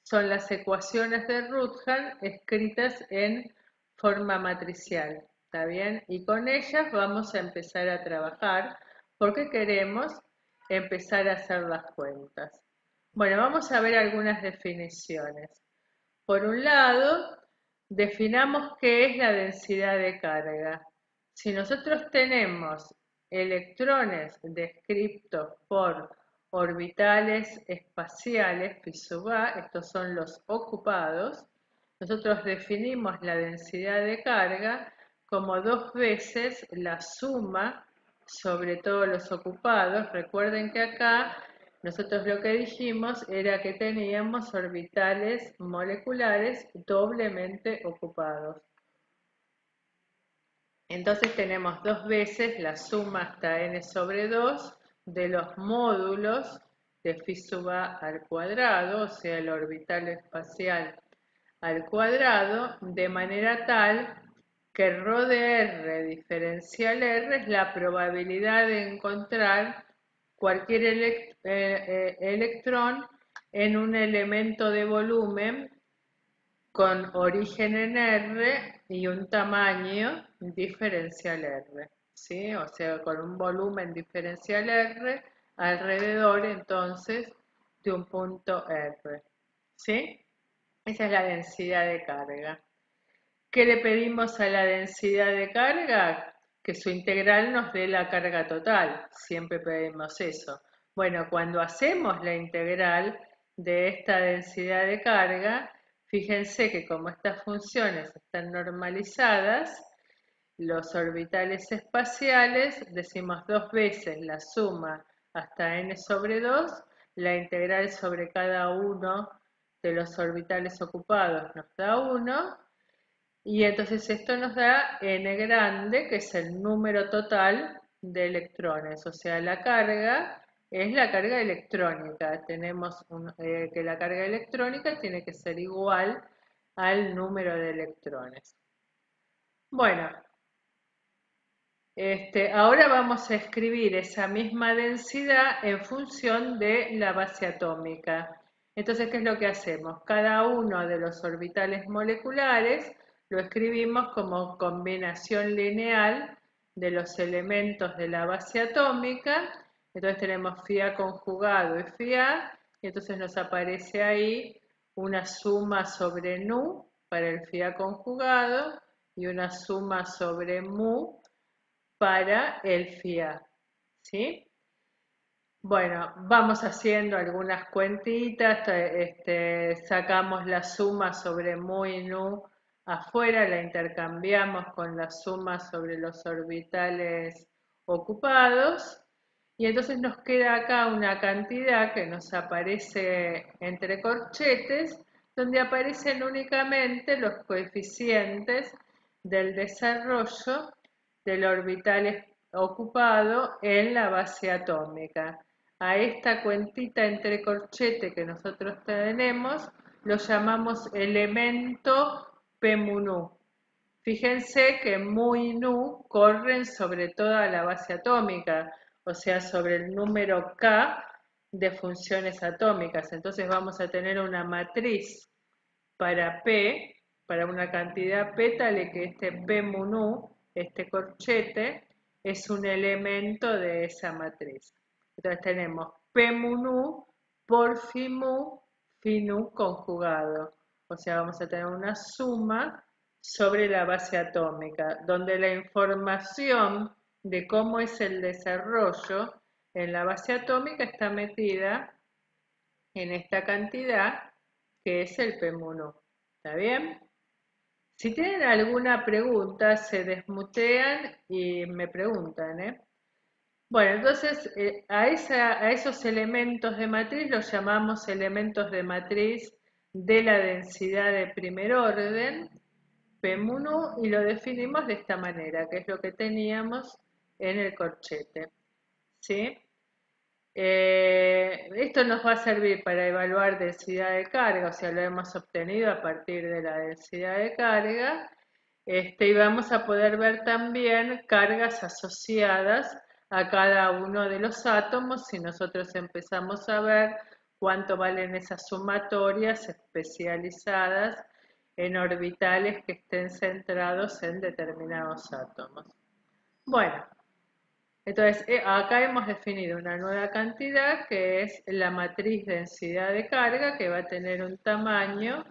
son las ecuaciones de Rutherford escritas en forma matricial, ¿está bien? Y con ellas vamos a empezar a trabajar porque queremos empezar a hacer las cuentas. Bueno, vamos a ver algunas definiciones. Por un lado, definamos qué es la densidad de carga. Si nosotros tenemos electrones descritos por orbitales espaciales, phi sub a, estos son los ocupados, nosotros definimos la densidad de carga como 2 veces la suma sobre todos los ocupados. Recuerden que acá nosotros lo que dijimos era que teníamos orbitales moleculares doblemente ocupados. Entonces tenemos dos veces la suma hasta n sobre 2 de los módulos de phi sub a al cuadrado, o sea, el orbital espacial al cuadrado, de manera tal que ρ de r diferencial r es la probabilidad de encontrar cualquier electrón en un elemento de volumen con origen en R y un tamaño diferencial R, ¿sí? O sea, con un volumen diferencial R alrededor entonces de un punto R, ¿sí? Esa es la densidad de carga. ¿Qué le pedimos a la densidad de carga? Que su integral nos dé la carga total. Siempre pedimos eso. Bueno, cuando hacemos la integral de esta densidad de carga, fíjense que como estas funciones están normalizadas, los orbitales espaciales, decimos dos veces la suma hasta n sobre 2, la integral sobre cada uno de los orbitales ocupados nos da 1, y entonces esto nos da n grande, que es el número total de electrones, o sea, la carga es la carga electrónica. Tenemos que la carga electrónica tiene que ser igual al número de electrones. Bueno, ahora vamos a escribir esa misma densidad en función de la base atómica. Entonces, ¿qué es lo que hacemos? Cada uno de los orbitales moleculares lo escribimos como combinación lineal de los elementos de la base atómica. Entonces tenemos Φ conjugado y Φ, y entonces nos aparece ahí una suma sobre nu para el Φ conjugado y una suma sobre mu para el FIA, ¿sí? Bueno, vamos haciendo algunas cuentitas, sacamos la suma sobre mu y nu afuera, la intercambiamos con la suma sobre los orbitales ocupados y entonces nos queda acá una cantidad que nos aparece entre corchetes, donde aparecen únicamente los coeficientes del desarrollo del orbital ocupado en la base atómica. A esta cuentita entre corchete que nosotros tenemos lo llamamos elemento P mu nu. Fíjense que mu y nu corren sobre toda la base atómica, o sea, sobre el número K de funciones atómicas. Entonces vamos a tener una matriz para P, para una cantidad P tal que este P mu nu, este corchete, es un elemento de esa matriz. Entonces tenemos P mu nu por Phi nu conjugado. O sea, vamos a tener una suma sobre la base atómica, donde la información de cómo es el desarrollo en la base atómica está metida en esta cantidad que es el P mu nu. ¿Está bien? Si tienen alguna pregunta, se desmutean y me preguntan, ¿eh? Bueno, entonces a esos elementos de matriz los llamamos elementos de matriz de la densidad de primer orden, P mu nu, y lo definimos de esta manera, que es lo que teníamos en el corchete, ¿sí? Esto nos va a servir para evaluar densidad de carga, o sea, lo hemos obtenido a partir de la densidad de carga, y vamos a poder ver también cargas asociadas a cada uno de los átomos si nosotros empezamos a ver cuánto valen esas sumatorias especializadas en orbitales que estén centrados en determinados átomos. Bueno. Entonces, acá hemos definido una nueva cantidad que es la matriz densidad de carga que va a tener un tamaño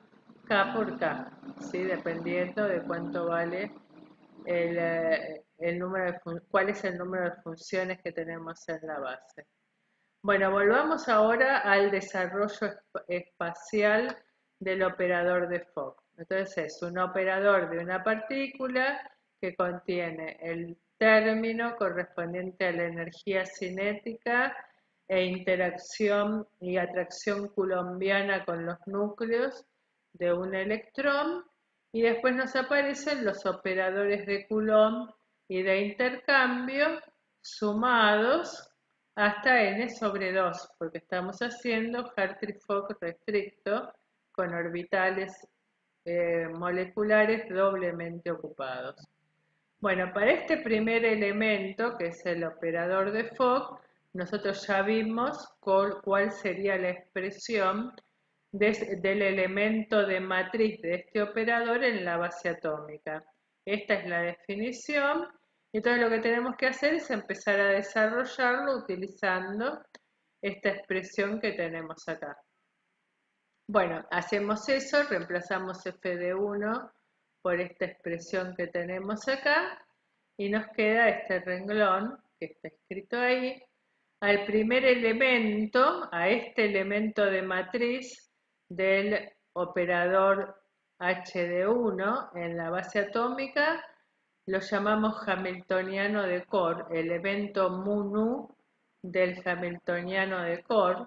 K por K, ¿sí? Dependiendo de cuánto vale el número cuál es el número de funciones que tenemos en la base. Bueno, volvamos ahora al desarrollo espacial del operador de Fock. Entonces es un operador de una partícula que contiene el término correspondiente a la energía cinética e interacción y atracción coulombiana con los núcleos de un electrón, y después nos aparecen los operadores de Coulomb y de intercambio sumados hasta n sobre 2, porque estamos haciendo Hartree-Fock restricto con orbitales moleculares doblemente ocupados. Bueno, para este primer elemento, que es el operador de Fock, nosotros ya vimos cuál sería la expresión del elemento de matriz de este operador en la base atómica. Esta es la definición. Entonces lo que tenemos que hacer es empezar a desarrollarlo utilizando esta expresión que tenemos acá. Bueno, hacemos eso, reemplazamos f de 1 por esta expresión que tenemos acá y nos queda este renglón que está escrito ahí. Al primer elemento, a este elemento de matriz del operador H de 1 en la base atómica, lo llamamos hamiltoniano de Core, el elemento mu-nu del hamiltoniano de Core.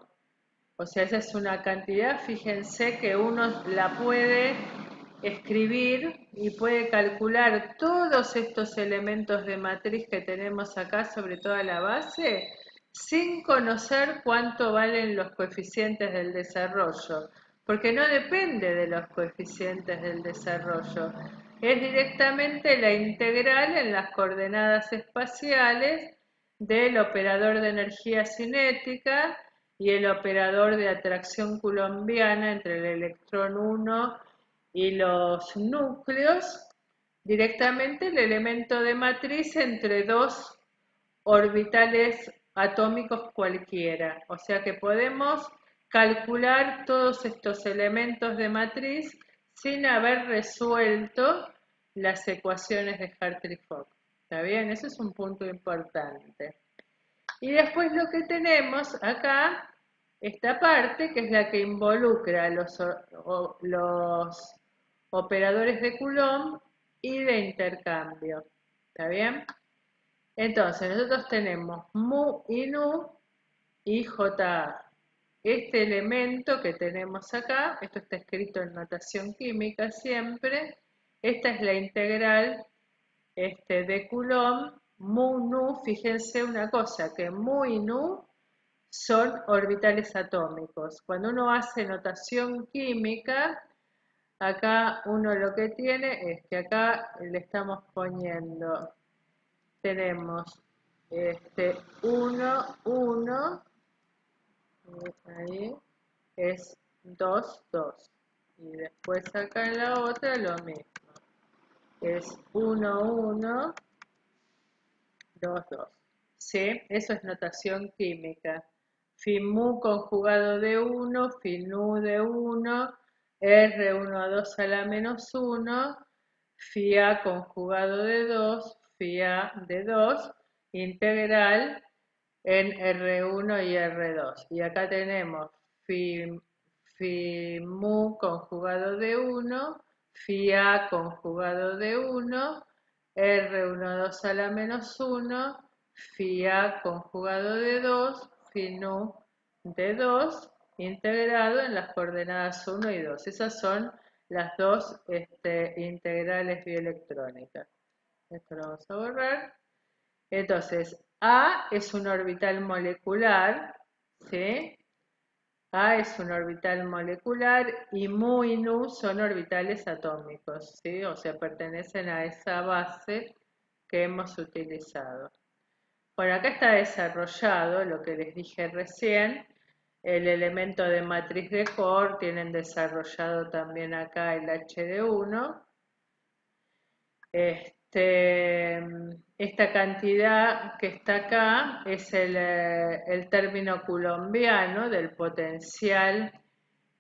O sea, esa es una cantidad, fíjense que uno la puede escribir y puede calcular todos estos elementos de matriz que tenemos acá sobre toda la base sin conocer cuánto valen los coeficientes del desarrollo, porque no depende de los coeficientes del desarrollo, es directamente la integral en las coordenadas espaciales del operador de energía cinética y el operador de atracción coulombiana entre el electrón 1 y los núcleos, directamente el elemento de matriz entre dos orbitales atómicos cualquiera. O sea que podemos calcular todos estos elementos de matriz sin haber resuelto las ecuaciones de Hartree-Fock. ¿Está bien? Eso es un punto importante. Y después lo que tenemos acá, esta parte, que es la que involucra los operadores de Coulomb y de intercambio. ¿Está bien? Entonces, nosotros tenemos mu y nu y ja. Este elemento que tenemos acá, esto está escrito en notación química siempre, esta es la integral de Coulomb, mu, nu, fíjense una cosa, que mu y nu son orbitales atómicos. Cuando uno hace notación química, acá uno lo que tiene es que acá le estamos poniendo, tenemos 1, 1, ahí es 2, 2. Y después acá en la otra lo mismo. Es 1, 1, 2, 2. ¿Sí? Eso es notación química. Phi mu conjugado de 1, phi nu de 1, R1 a 2 a la menos 1, phi a conjugado de 2, phi a de 2, integral en R1 y R2. Y acá tenemos phi mu conjugado de 1, phi a conjugado de 1, R1 a 2 a la menos 1, phi a conjugado de 2, phi nu de 2, integrado en las coordenadas 1 y 2. Esas son las dos integrales bioelectrónicas. Esto lo vamos a borrar. Entonces, A es un orbital molecular, ¿sí? A es un orbital molecular y mu y nu son orbitales atómicos, ¿sí? O sea, pertenecen a esa base que hemos utilizado. Bueno, acá está desarrollado lo que les dije recién, el elemento de matriz de Core, tienen desarrollado también acá el HD1. Esta cantidad que está acá es el término coulombiano del potencial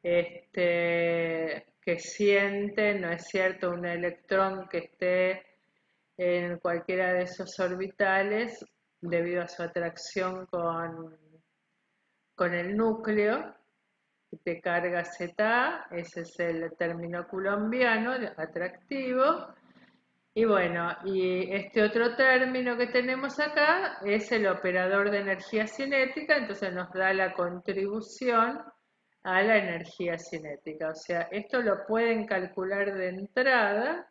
que siente, ¿no es cierto?, un electrón que esté en cualquiera de esos orbitales debido a su atracción con el núcleo de carga ZA, ese es el término coulombiano atractivo. Y bueno, y este otro término que tenemos acá es el operador de energía cinética, entonces nos da la contribución a la energía cinética. O sea, esto lo pueden calcular de entrada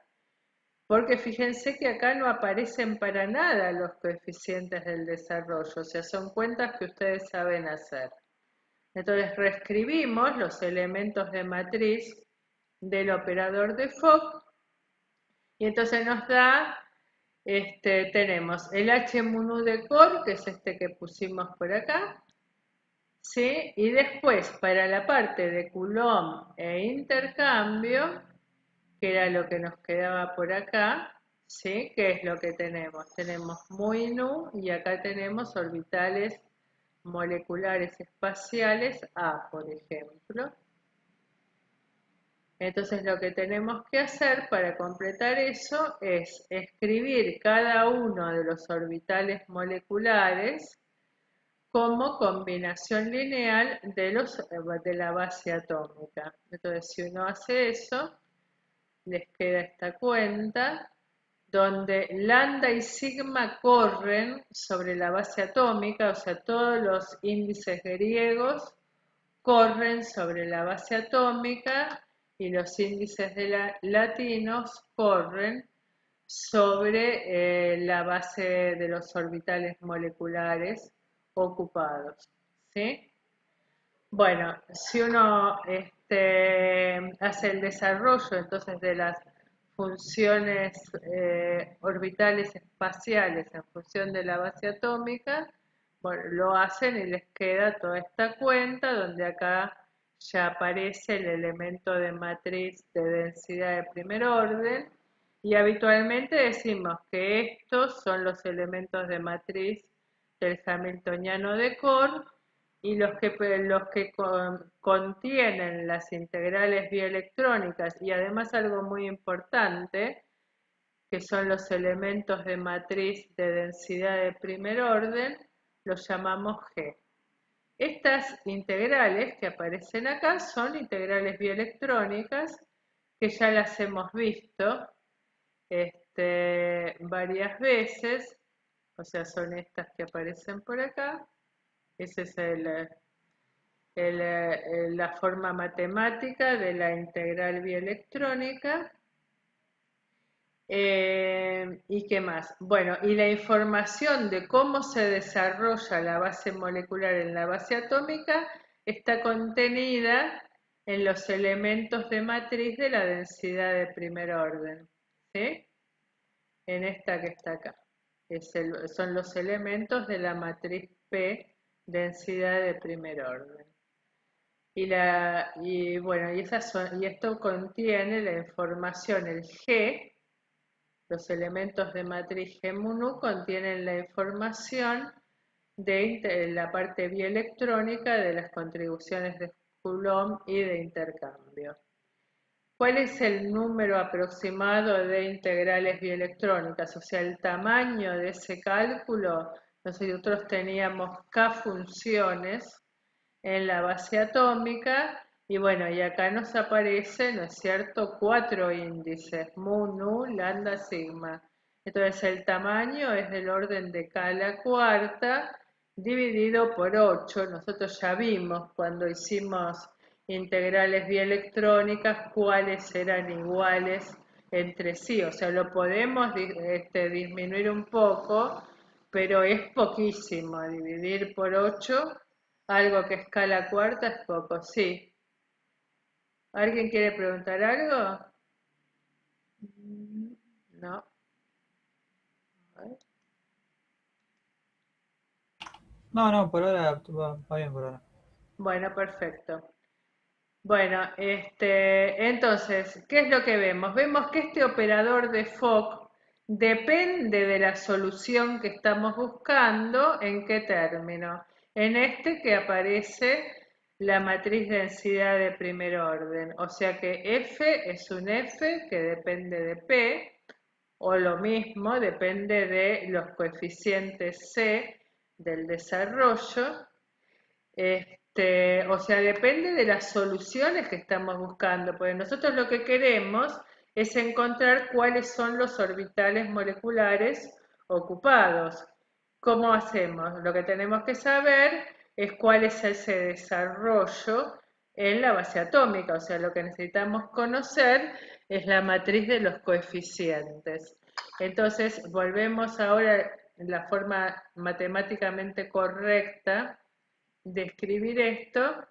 porque fíjense que acá no aparecen para nada los coeficientes del desarrollo, o sea, son cuentas que ustedes saben hacer. Entonces reescribimos los elementos de matriz del operador de Fock y entonces nos da, tenemos el H mu de core, que es este que pusimos por acá, ¿sí? Y después para la parte de Coulomb e intercambio, que era lo que nos quedaba por acá, ¿sí? ¿Qué es lo que tenemos? Tenemos mu y nu y acá tenemos orbitales moleculares espaciales A, por ejemplo. Entonces lo que tenemos que hacer para completar eso es escribir cada uno de los orbitales moleculares como combinación lineal de la base atómica. Entonces si uno hace eso, les queda esta cuenta donde lambda y sigma corren sobre la base atómica, o sea, todos los índices griegos corren sobre la base atómica y los índices latinos corren sobre la base de los orbitales moleculares ocupados, ¿sí? Bueno, si uno hace el desarrollo entonces de las funciones orbitales espaciales en función de la base atómica, bueno, lo hacen y les queda toda esta cuenta donde acá ya aparece el elemento de matriz de densidad de primer orden y habitualmente decimos que estos son los elementos de matriz del hamiltoniano de Core y los que contienen las integrales bielectrónicas y además algo muy importante, que son los elementos de matriz de densidad de primer orden, los llamamos G. Estas integrales que aparecen acá son integrales bielectrónicas que ya las hemos visto varias veces, o sea, son estas que aparecen por acá. Esa es la forma matemática de la integral bielectrónica. ¿Y qué más? Bueno, y la información de cómo se desarrolla la base molecular en la base atómica está contenida en los elementos de matriz de la densidad de primer orden, ¿sí? En esta que está acá. Son los elementos de la matriz P, densidad de primer orden. Y esto contiene la información, el G, los elementos de matriz G mu nu contienen la información de la parte bielectrónica de las contribuciones de Coulomb y de intercambio. ¿Cuál es el número aproximado de integrales bielectrónicas? O sea, el tamaño de ese cálculo. Nosotros teníamos K funciones en la base atómica y bueno, y acá nos aparece, ¿no es cierto?, 4 índices, mu, nu, lambda, sigma. Entonces el tamaño es del orden de K a la cuarta dividido por 8. Nosotros ya vimos cuando hicimos integrales bielectrónicas cuáles eran iguales entre sí. O sea, lo podemos disminuir un poco, pero es poquísimo. Dividir por 8, algo que escala cuarta es poco, sí. ¿Alguien quiere preguntar algo? No. No, por ahora va bien por ahora. Bueno, perfecto. Bueno, entonces, ¿qué es lo que vemos? Vemos que este operador de Fock depende de la solución que estamos buscando, ¿en qué término? En este que aparece la matriz densidad de primer orden, o sea que F es un F que depende de P, o lo mismo, depende de los coeficientes C del desarrollo, o sea, depende de las soluciones que estamos buscando, porque nosotros lo que queremos es encontrar cuáles son los orbitales moleculares ocupados. ¿Cómo hacemos? Lo que tenemos que saber es cuál es ese desarrollo en la base atómica, o sea, lo que necesitamos conocer es la matriz de los coeficientes. Entonces, volvemos ahora a la forma matemáticamente correcta de escribir esto.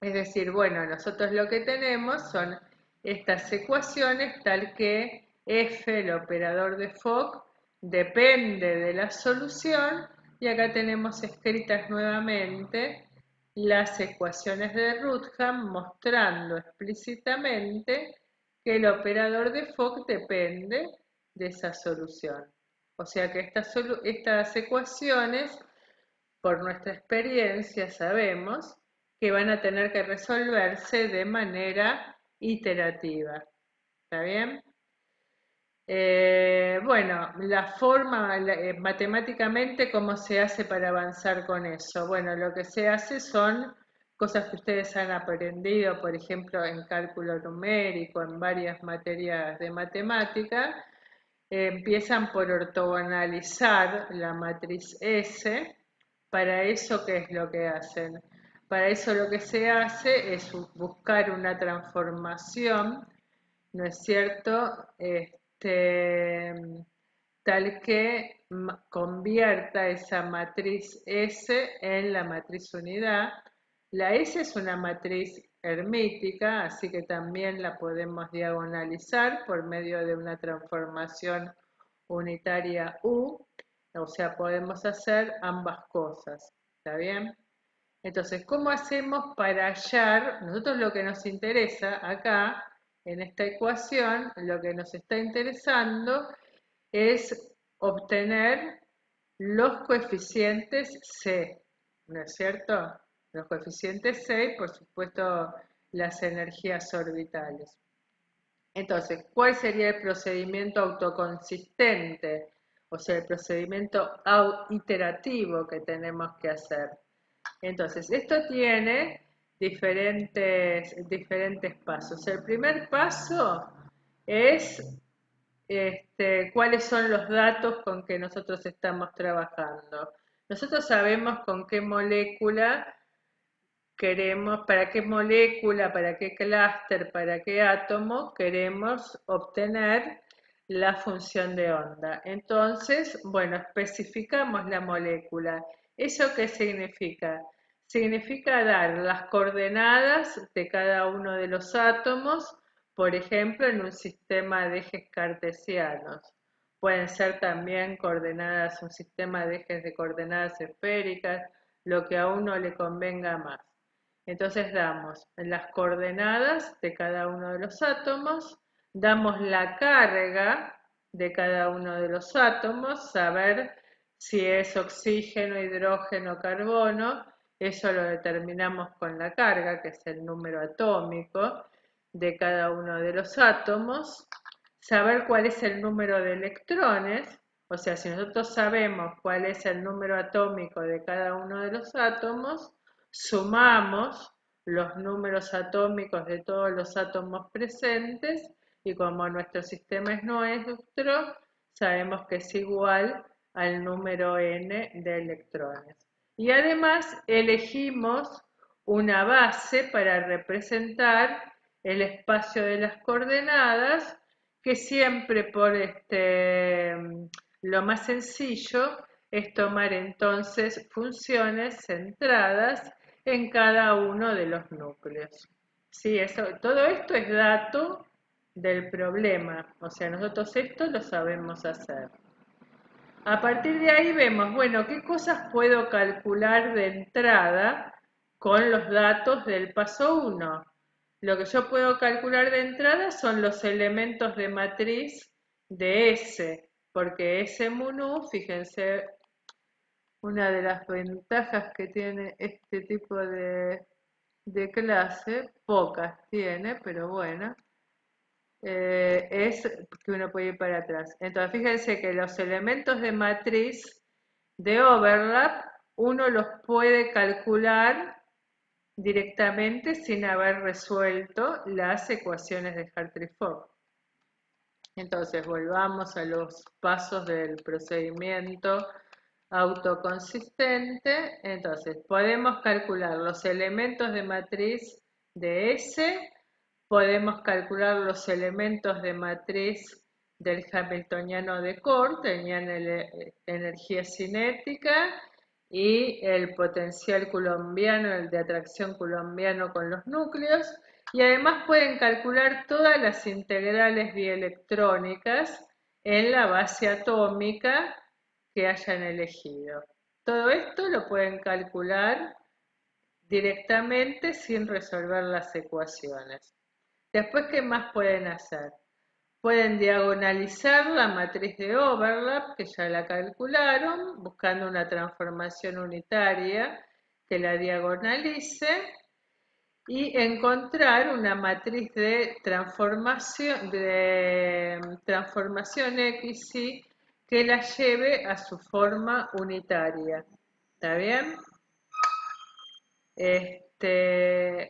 Es decir, bueno, nosotros lo que tenemos son estas ecuaciones tal que f, el operador de Fock, depende de la solución, y acá tenemos escritas nuevamente las ecuaciones de Rootham mostrando explícitamente que el operador de Fock depende de esa solución. O sea que estas ecuaciones, por nuestra experiencia, sabemos que van a tener que resolverse de manera iterativa. ¿Está bien? Bueno, la forma, matemáticamente, ¿cómo se hace para avanzar con eso? Bueno, lo que se hace son cosas que ustedes han aprendido, por ejemplo, en cálculo numérico, en varias materias de matemática. Empiezan por ortogonalizar la matriz S. Para eso, ¿qué es lo que hacen? Para eso lo que se hace es buscar una transformación, ¿no es cierto? Tal que convierta esa matriz S en la matriz unidad. La S es una matriz hermítica, así que también la podemos diagonalizar por medio de una transformación unitaria U, o sea, podemos hacer ambas cosas, ¿está bien? Entonces, ¿cómo hacemos para hallar? Nosotros lo que nos interesa acá, en esta ecuación, lo que nos está interesando es obtener los coeficientes C, ¿no es cierto? Los coeficientes C y, por supuesto, las energías orbitales. Entonces, ¿cuál sería el procedimiento autoconsistente? O sea, el procedimiento iterativo que tenemos que hacer. Entonces, esto tiene diferentes pasos. El primer paso es cuáles son los datos con que nosotros estamos trabajando. Nosotros sabemos con qué molécula queremos, para qué molécula, para qué clúster, para qué átomo queremos obtener la función de onda. Entonces, bueno, especificamos la molécula. ¿Eso qué significa? Significa dar las coordenadas de cada uno de los átomos, por ejemplo, en un sistema de ejes cartesianos. Pueden ser también coordenadas, un sistema de ejes de coordenadas esféricas, lo que a uno le convenga más. Entonces damos las coordenadas de cada uno de los átomos, damos la carga de cada uno de los átomos, saber si es oxígeno, hidrógeno, carbono, eso lo determinamos con la carga, que es el número atómico de cada uno de los átomos, saber cuál es el número de electrones, o sea, si nosotros sabemos cuál es el número atómico de cada uno de los átomos, sumamos los números atómicos de todos los átomos presentes y como nuestro sistema es neutro, sabemos que es igual al número n de electrones. Y además elegimos una base para representar el espacio de las coordenadas, que siempre lo más sencillo es tomar entonces funciones centradas en cada uno de los núcleos. Sí, todo esto es dato del problema, o sea, nosotros esto lo sabemos hacer. A partir de ahí vemos, bueno, qué cosas puedo calcular de entrada con los datos del paso 1. Lo que yo puedo calcular de entrada son los elementos de matriz de S, porque S mu, fíjense, una de las ventajas que tiene este tipo de clase, pocas tiene, pero bueno, es que uno puede ir para atrás. Entonces, fíjense que los elementos de matriz de overlap uno los puede calcular directamente sin haber resuelto las ecuaciones de Hartree-Fock. Entonces, volvamos a los pasos del procedimiento autoconsistente. Entonces, podemos calcular los elementos de matriz de S podemos calcular los elementos de matriz del hamiltoniano de Corr, tenían energía cinética y el potencial coulombiano, el de atracción coulombiano con los núcleos, y además pueden calcular todas las integrales bielectrónicas en la base atómica que hayan elegido. Todo esto lo pueden calcular directamente sin resolver las ecuaciones. Después, ¿qué más pueden hacer? Pueden diagonalizar la matriz de overlap, que ya la calcularon, buscando una transformación unitaria que la diagonalice y encontrar una matriz de transformación XY que la lleve a su forma unitaria. ¿Está bien?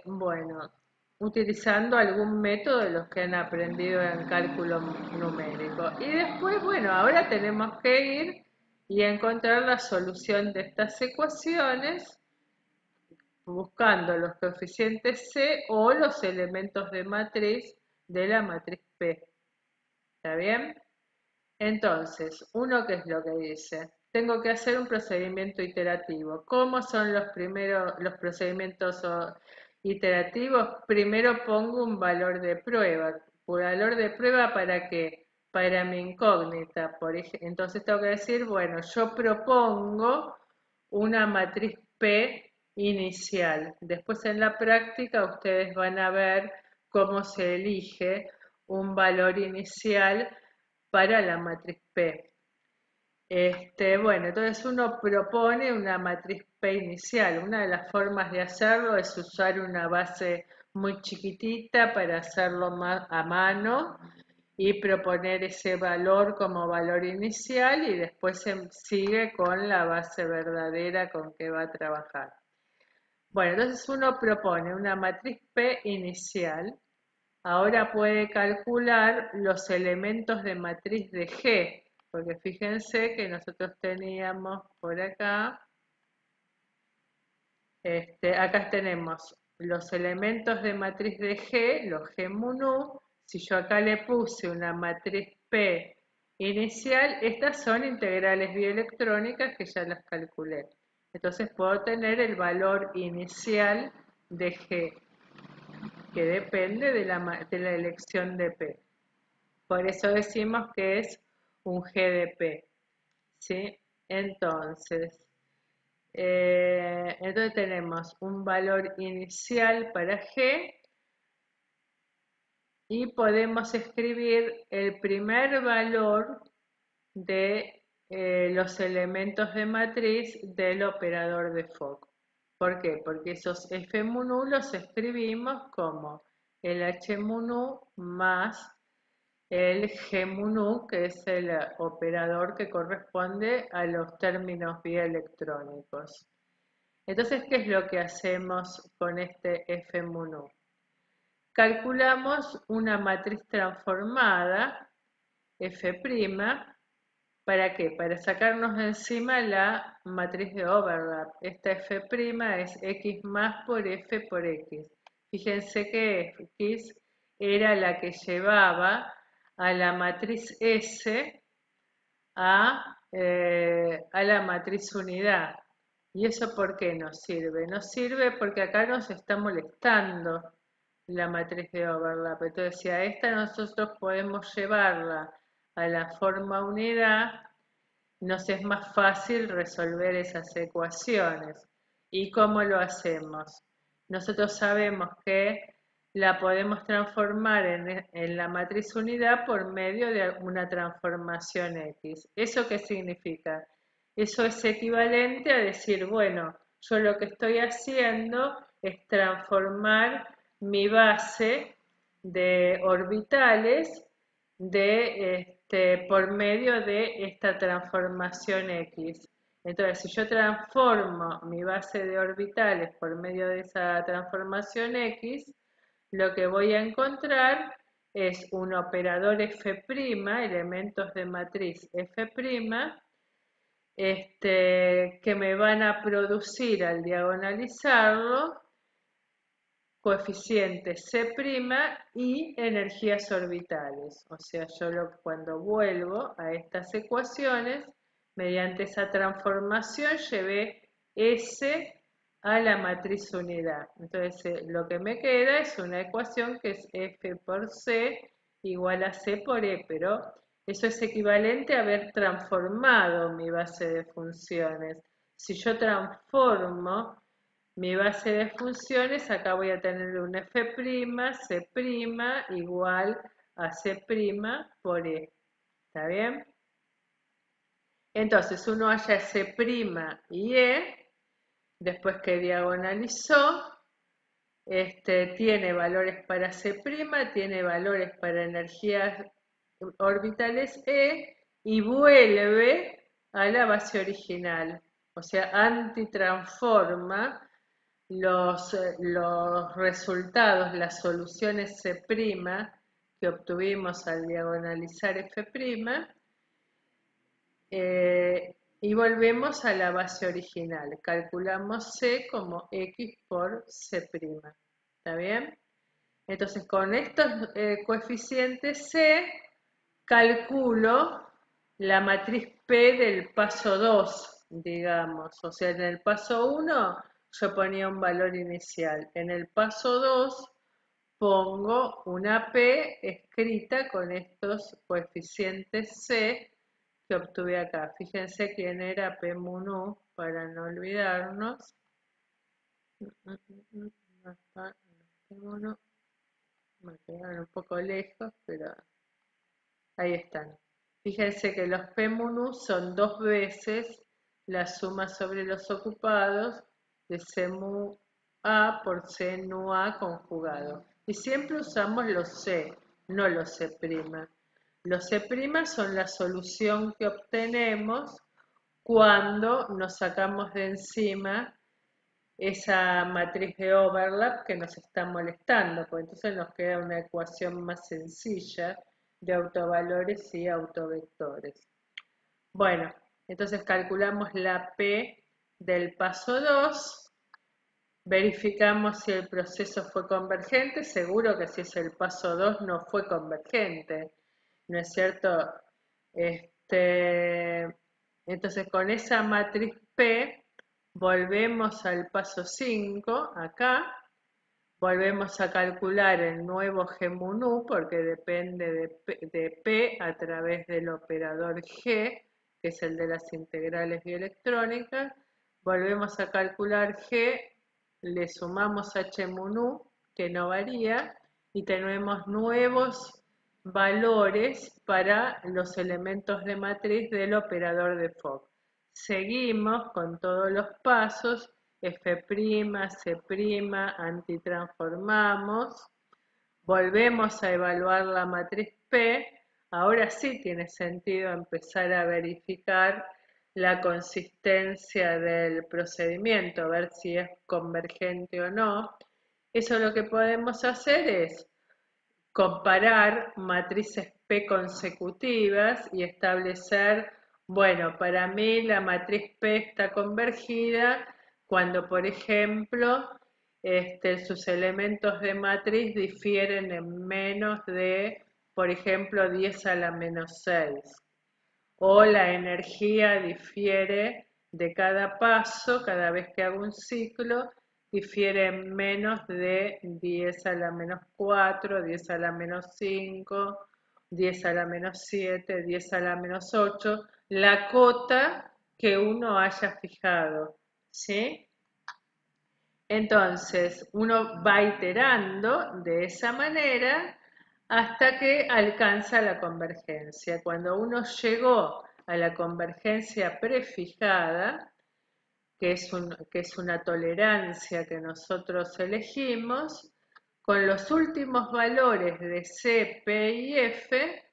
Bueno, utilizando algún método de los que han aprendido en cálculo numérico. Y después, bueno, ahora tenemos que ir y encontrar la solución de estas ecuaciones buscando los coeficientes C o los elementos de matriz de la matriz P. ¿Está bien? Entonces, uno, ¿qué es lo que dice? Tengo que hacer un procedimiento iterativo. ¿Cómo son los procedimientos iterativos? Primero pongo un valor de prueba. ¿Un valor de prueba para qué? Para mi incógnita. Entonces tengo que decir, bueno, yo propongo una matriz P inicial. Después en la práctica ustedes van a ver cómo se elige un valor inicial para la matriz P. Bueno, entonces uno propone una matriz P inicial. Una de las formas de hacerlo es usar una base muy chiquitita para hacerlo a mano y proponer ese valor como valor inicial y después se sigue con la base verdadera con que va a trabajar. Bueno, entonces uno propone una matriz P inicial. Ahora puede calcular los elementos de matriz de G, porque fíjense que nosotros teníamos por acá, acá tenemos los elementos de matriz de G, los G mu. Si yo acá le puse una matriz P inicial, estas son integrales bielectrónicas que ya las calculé. Entonces puedo tener el valor inicial de G, que depende de la elección de P. Por eso decimos que es un GDP, ¿sí? Entonces tenemos un valor inicial para G y podemos escribir el primer valor de los elementos de matriz del operador de Fock. ¿Por qué? Porque esos F mu nu los escribimos como el H mu nu más el G mu nu, que es el operador que corresponde a los términos bielectrónicos. Entonces, ¿qué es lo que hacemos con este F mu nu? Calculamos una matriz transformada, F', ¿para qué? Para sacarnos de encima la matriz de overlap. Esta F' es X más por F por X. Fíjense que X era la que llevaba a la matriz S a la matriz unidad. ¿Y eso por qué nos sirve? Nos sirve porque acá nos está molestando la matriz de overlap. Entonces, si a esta nosotros podemos llevarla a la forma unidad, nos es más fácil resolver esas ecuaciones. ¿Y cómo lo hacemos? Nosotros sabemos que la podemos transformar en la matriz unidad por medio de una transformación X. ¿Eso qué significa? Eso es equivalente a decir, bueno, yo lo que estoy haciendo es transformar mi base de orbitales por medio de esta transformación X. Entonces, si yo transformo mi base de orbitales por medio de esa transformación X, lo que voy a encontrar es un operador F', elementos de matriz F', que me van a producir al diagonalizarlo coeficiente C' y energías orbitales. O sea, cuando vuelvo a estas ecuaciones, mediante esa transformación llevé S a la matriz unidad. Entonces, lo que me queda es una ecuación que es F por C igual a C por E, pero eso es equivalente a haber transformado mi base de funciones. Si yo transformo mi base de funciones, acá voy a tener un F', C' igual a C' por E. ¿Está bien? Entonces uno halla C' y E, después que diagonalizó, tiene valores para C', tiene valores para energías orbitales E y vuelve a la base original. O sea, antitransforma los resultados, las soluciones C' que obtuvimos al diagonalizar F', y volvemos a la base original. Calculamos C como X por C'. ¿Está bien? Entonces, con estos coeficientes C, calculo la matriz P del paso 2, digamos. O sea, en el paso 1 yo ponía un valor inicial. En el paso 2 pongo una P escrita con estos coeficientes C que obtuve acá. Fíjense quién era P mu nu para no olvidarnos. P mu nu. Me quedaron un poco lejos, pero ahí están. Fíjense que los P mu nu son 2 veces la suma sobre los ocupados de C mu A por C nu A conjugado. Y siempre usamos los C, no los C'. Los C' son la solución que obtenemos cuando nos sacamos de encima esa matriz de overlap que nos está molestando, pues entonces nos queda una ecuación más sencilla de autovalores y autovectores. Bueno, entonces calculamos la P del paso 2, verificamos si el proceso fue convergente, seguro que si es el paso 2 no fue convergente, ¿no es cierto? Entonces con esa matriz P volvemos al paso 5, acá, volvemos a calcular el nuevo G mu nu porque depende de P a través del operador G, que es el de las integrales bioelectrónicas. Volvemos a calcular G, le sumamos H mu nu, que no varía, y tenemos nuevos valores para los elementos de matriz del operador de Fock. Seguimos con todos los pasos, F', C', antitransformamos, volvemos a evaluar la matriz P, ahora sí tiene sentido empezar a verificar la consistencia del procedimiento, ver si es convergente o no. Eso lo que podemos hacer es comparar matrices P consecutivas y establecer, bueno, para mí la matriz P está convergida cuando, por ejemplo, sus elementos de matriz difieren en menos de, por ejemplo, 10 a la menos 6. O la energía difiere de cada paso, cada vez que hago un ciclo, difiere en menos de 10 a la menos 4, 10 a la menos 5, 10 a la menos 7, 10 a la menos 8, la cota que uno haya fijado, ¿sí? Entonces, uno va iterando de esa manera hasta que alcanza la convergencia. Cuando uno llegó a la convergencia prefijada, que es una tolerancia que nosotros elegimos, con los últimos valores de C, P y F,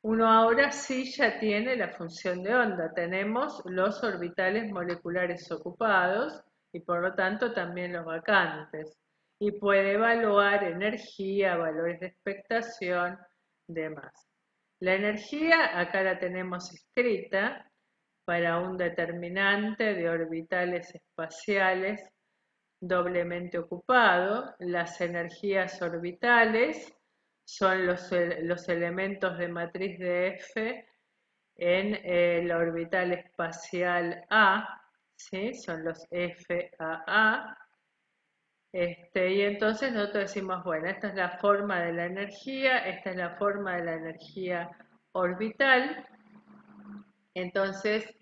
uno ahora sí ya tiene la función de onda. Tenemos los orbitales moleculares ocupados y por lo tanto también los vacantes. Y puede evaluar energía, valores de expectación, demás. La energía acá la tenemos escrita para un determinante de orbitales espaciales doblemente ocupado. Las energías orbitales son los elementos de matriz de F en la orbital espacial A, ¿sí? Son los FAA. Y entonces nosotros decimos, bueno, esta es la forma de la energía, esta es la forma de la energía orbital. Entonces,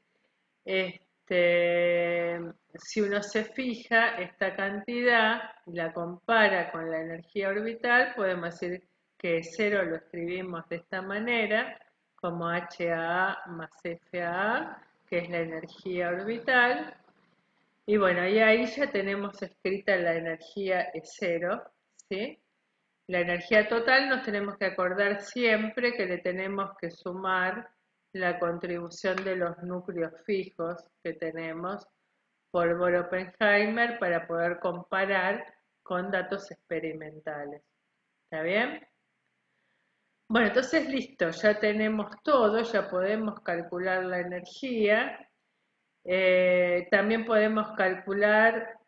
si uno se fija esta cantidad y la compara con la energía orbital, podemos decir que 0 lo escribimos de esta manera, como HAA más FAA, que es la energía orbital. Y bueno, y ahí ya tenemos escrita la energía E0, ¿sí? La energía total nos tenemos que acordar siempre que le tenemos que sumar la contribución de los núcleos fijos que tenemos por Bohr-Oppenheimer para poder comparar con datos experimentales. ¿Está bien? Bueno, entonces listo, ya tenemos todo, ya podemos calcular la energía. También podemos calcular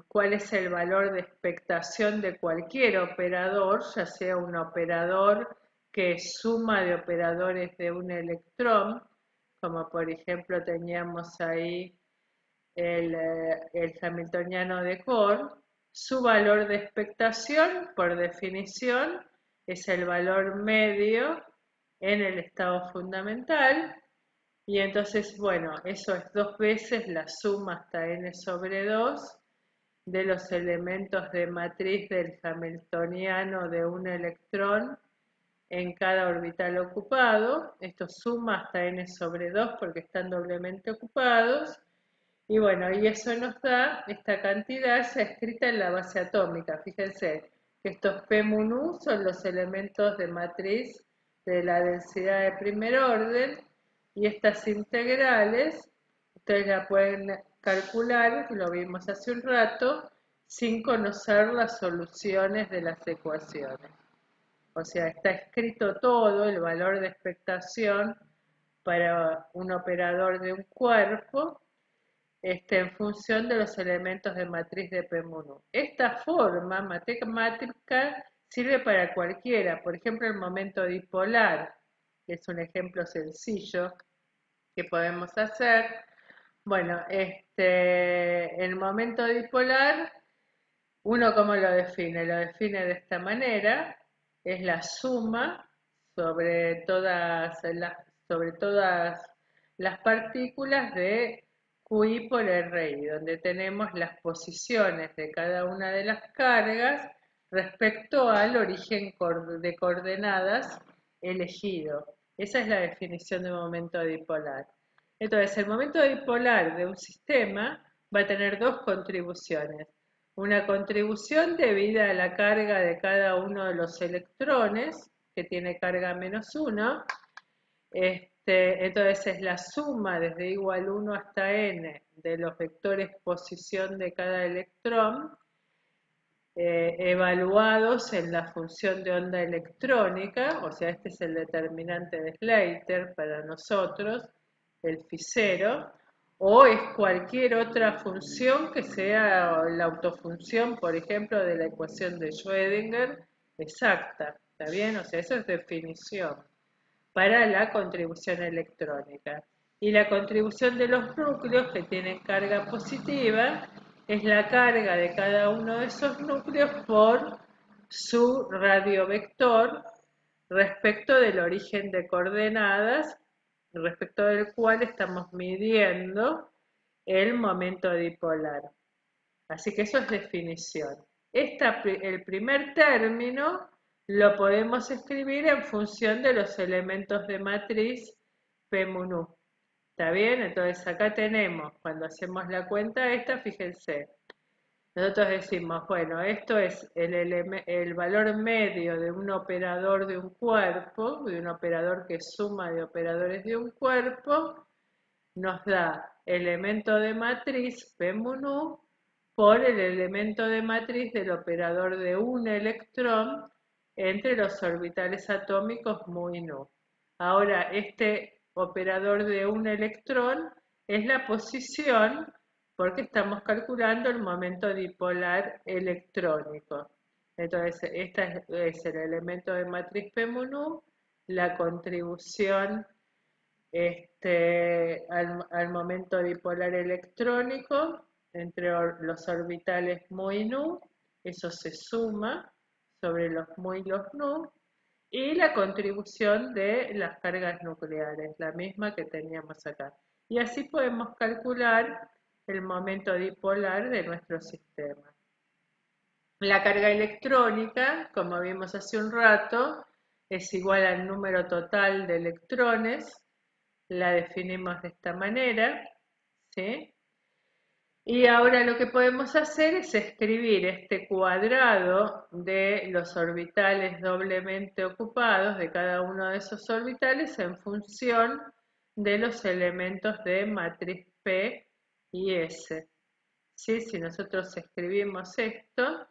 cuál es el valor de expectación de cualquier operador, ya sea un operador que es suma de operadores de un electrón, como por ejemplo teníamos ahí el hamiltoniano de Bohr. Su valor de expectación, por definición, es el valor medio en el estado fundamental. Y entonces, bueno, eso es 2 veces la suma hasta n sobre 2 de los elementos de matriz del hamiltoniano de un electrón en cada orbital ocupado. Esto suma hasta n sobre 2 porque están doblemente ocupados. Y bueno, y eso nos da esta cantidad ya escrita en la base atómica. Fíjense que estos P mun U son los elementos de matriz de la densidad de primer orden y estas integrales ustedes la pueden calcular, lo vimos hace un rato, sin conocer las soluciones de las ecuaciones. O sea, está escrito todo, el valor de expectación para un operador de un cuerpo en función de los elementos de matriz de P mun U. Esta forma matemática sirve para cualquiera, por ejemplo el momento dipolar, que es un ejemplo sencillo que podemos hacer. Bueno, el momento dipolar, ¿uno cómo lo define? Lo define de esta manera, es la suma sobre sobre todas las partículas de QI por RI, donde tenemos las posiciones de cada una de las cargas respecto al origen de coordenadas elegido. Esa es la definición de momento dipolar. Entonces, el momento dipolar de un sistema va a tener dos contribuciones. Una contribución debida a la carga de cada uno de los electrones, que tiene carga -1. Entonces es la suma desde igual 1 hasta n de los vectores posición de cada electrón evaluados en la función de onda electrónica, o sea, este es el determinante de Slater para nosotros, el φ0, o es cualquier otra función que sea la autofunción, por ejemplo, de la ecuación de Schrödinger exacta, ¿está bien? O sea, eso es definición para la contribución electrónica. Y la contribución de los núcleos que tienen carga positiva es la carga de cada uno de esos núcleos por su radiovector respecto del origen de coordenadas, respecto del cual estamos midiendo el momento dipolar. Así que eso es definición. El primer término lo podemos escribir en función de los elementos de matriz P mun U. ¿Está bien? Entonces acá tenemos, cuando hacemos la cuenta esta, fíjense, nosotros decimos, bueno, esto es el valor medio de un operador de un cuerpo, de un operador que suma de operadores de un cuerpo, nos da elemento de matriz P mun U por el elemento de matriz del operador de un electrón entre los orbitales atómicos mu y nu. Ahora, este operador de un electrón es la posición porque estamos calculando el momento dipolar electrónico. Entonces, este es el elemento de matriz P-MUNU, la contribución al momento dipolar electrónico entre los orbitales mu y nu, eso se suma sobre los mu y los nu, y la contribución de las cargas nucleares, la misma que teníamos acá. Y así podemos calcular el momento dipolar de nuestro sistema. La carga electrónica, como vimos hace un rato, es igual al número total de electrones. La definimos de esta manera, ¿sí? Y ahora lo que podemos hacer es escribir este cuadrado de los orbitales doblemente ocupados de cada uno de esos orbitales en función de los elementos de matriz P y S. ¿Sí? Si nosotros escribimos esto,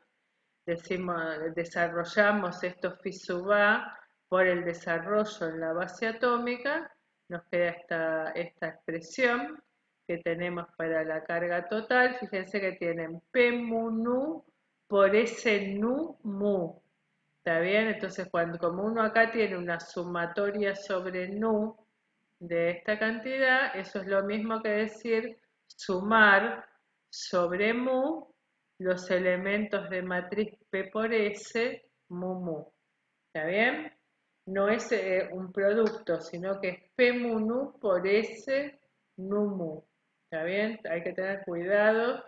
desarrollamos esto phi sub A por el desarrollo en la base atómica, nos queda esta expresión que tenemos para la carga total. Fíjense que tienen P mu nu por S nu mu. ¿Está bien? Entonces, como uno acá tiene una sumatoria sobre nu de esta cantidad, eso es lo mismo que decir sumar sobre mu los elementos de matriz P por S, mu mu. ¿Está bien? No es un producto, sino que es P mu nu por S nu mu. ¿Está bien? Hay que tener cuidado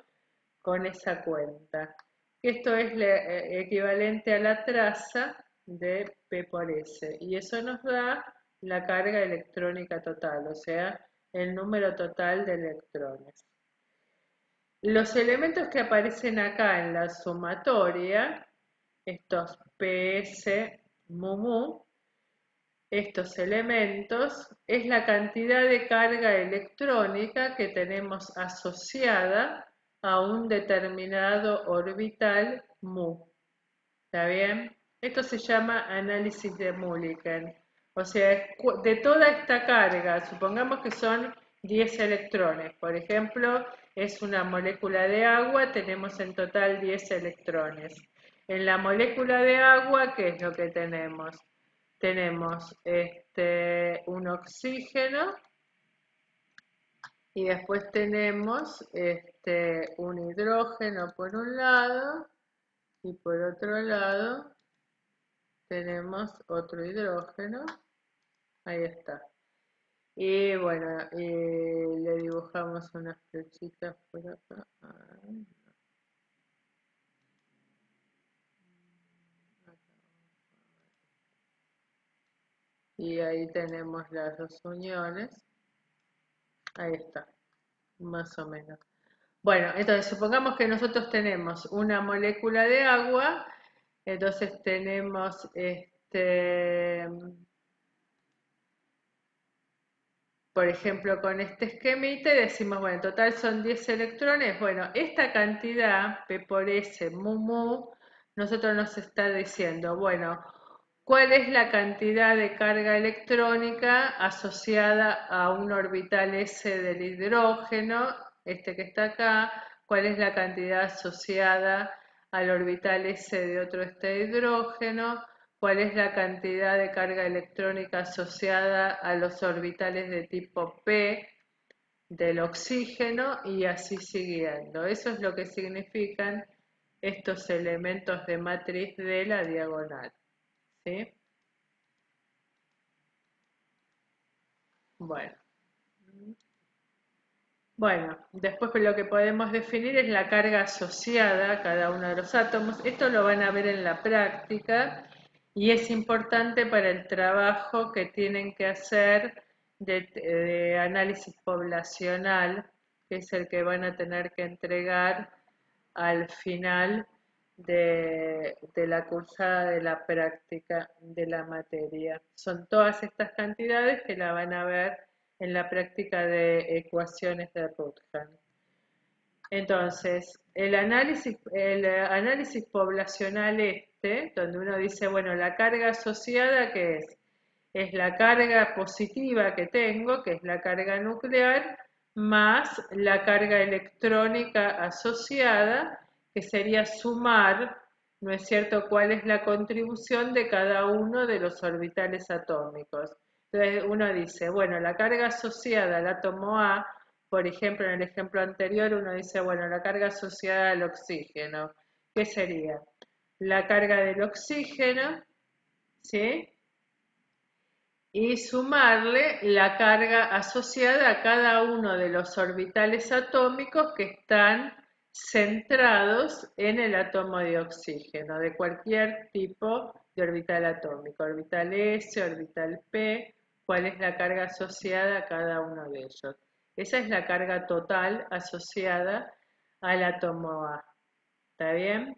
con esa cuenta. Esto es equivalente a la traza de P por S. Y eso nos da la carga electrónica total, o sea, el número total de electrones. Los elementos que aparecen acá en la sumatoria, estos PS, mu mu, estos elementos, es la cantidad de carga electrónica que tenemos asociada a un determinado orbital mu. ¿Está bien? Esto se llama análisis de Mulliken. O sea, de toda esta carga, supongamos que son 10 electrones. Por ejemplo, es una molécula de agua, tenemos en total 10 electrones. En la molécula de agua, ¿qué es lo que tenemos? Tenemos un oxígeno y después tenemos un hidrógeno por un lado y por otro lado tenemos otro hidrógeno, ahí está. Y bueno, le dibujamos unas flechitas por acá. Y ahí tenemos las dos uniones. Ahí está, más o menos. Bueno, entonces supongamos que nosotros tenemos una molécula de agua, entonces tenemos por ejemplo, con este esquemita y decimos, bueno, en total son 10 electrones. Bueno, esta cantidad, P por S, mu mu, nosotros nos está diciendo, bueno, ¿cuál es la cantidad de carga electrónica asociada a un orbital S del hidrógeno, este que está acá? ¿Cuál es la cantidad asociada al orbital S de otro este hidrógeno? ¿Cuál es la cantidad de carga electrónica asociada a los orbitales de tipo P del oxígeno? Y así siguiendo. Eso es lo que significan estos elementos de matriz de la diagonal. ¿Sí? Bueno, después lo que podemos definir es la carga asociada a cada uno de los átomos. Esto lo van a ver en la práctica y es importante para el trabajo que tienen que hacer de análisis poblacional, que es el que van a tener que entregar al final de la cursada de la práctica de la materia. Son todas estas cantidades que la van a ver en la práctica de ecuaciones de Rutherford. Entonces, el análisis poblacional donde uno dice, bueno, la carga asociada, ¿qué es? Es la carga positiva que tengo, que es la carga nuclear, más la carga electrónica asociada, que sería sumar, ¿no es cierto?, cuál es la contribución de cada uno de los orbitales atómicos. Entonces uno dice, bueno, la carga asociada al átomo A, por ejemplo, en el ejemplo anterior uno dice, bueno, la carga asociada al oxígeno, ¿qué sería? La carga del oxígeno, ¿sí? Y sumarle la carga asociada a cada uno de los orbitales atómicos que están centrados en el átomo de oxígeno, de cualquier tipo de orbital atómico, orbital S, orbital P, cuál es la carga asociada a cada uno de ellos. Esa es la carga total asociada al átomo A. ¿Está bien?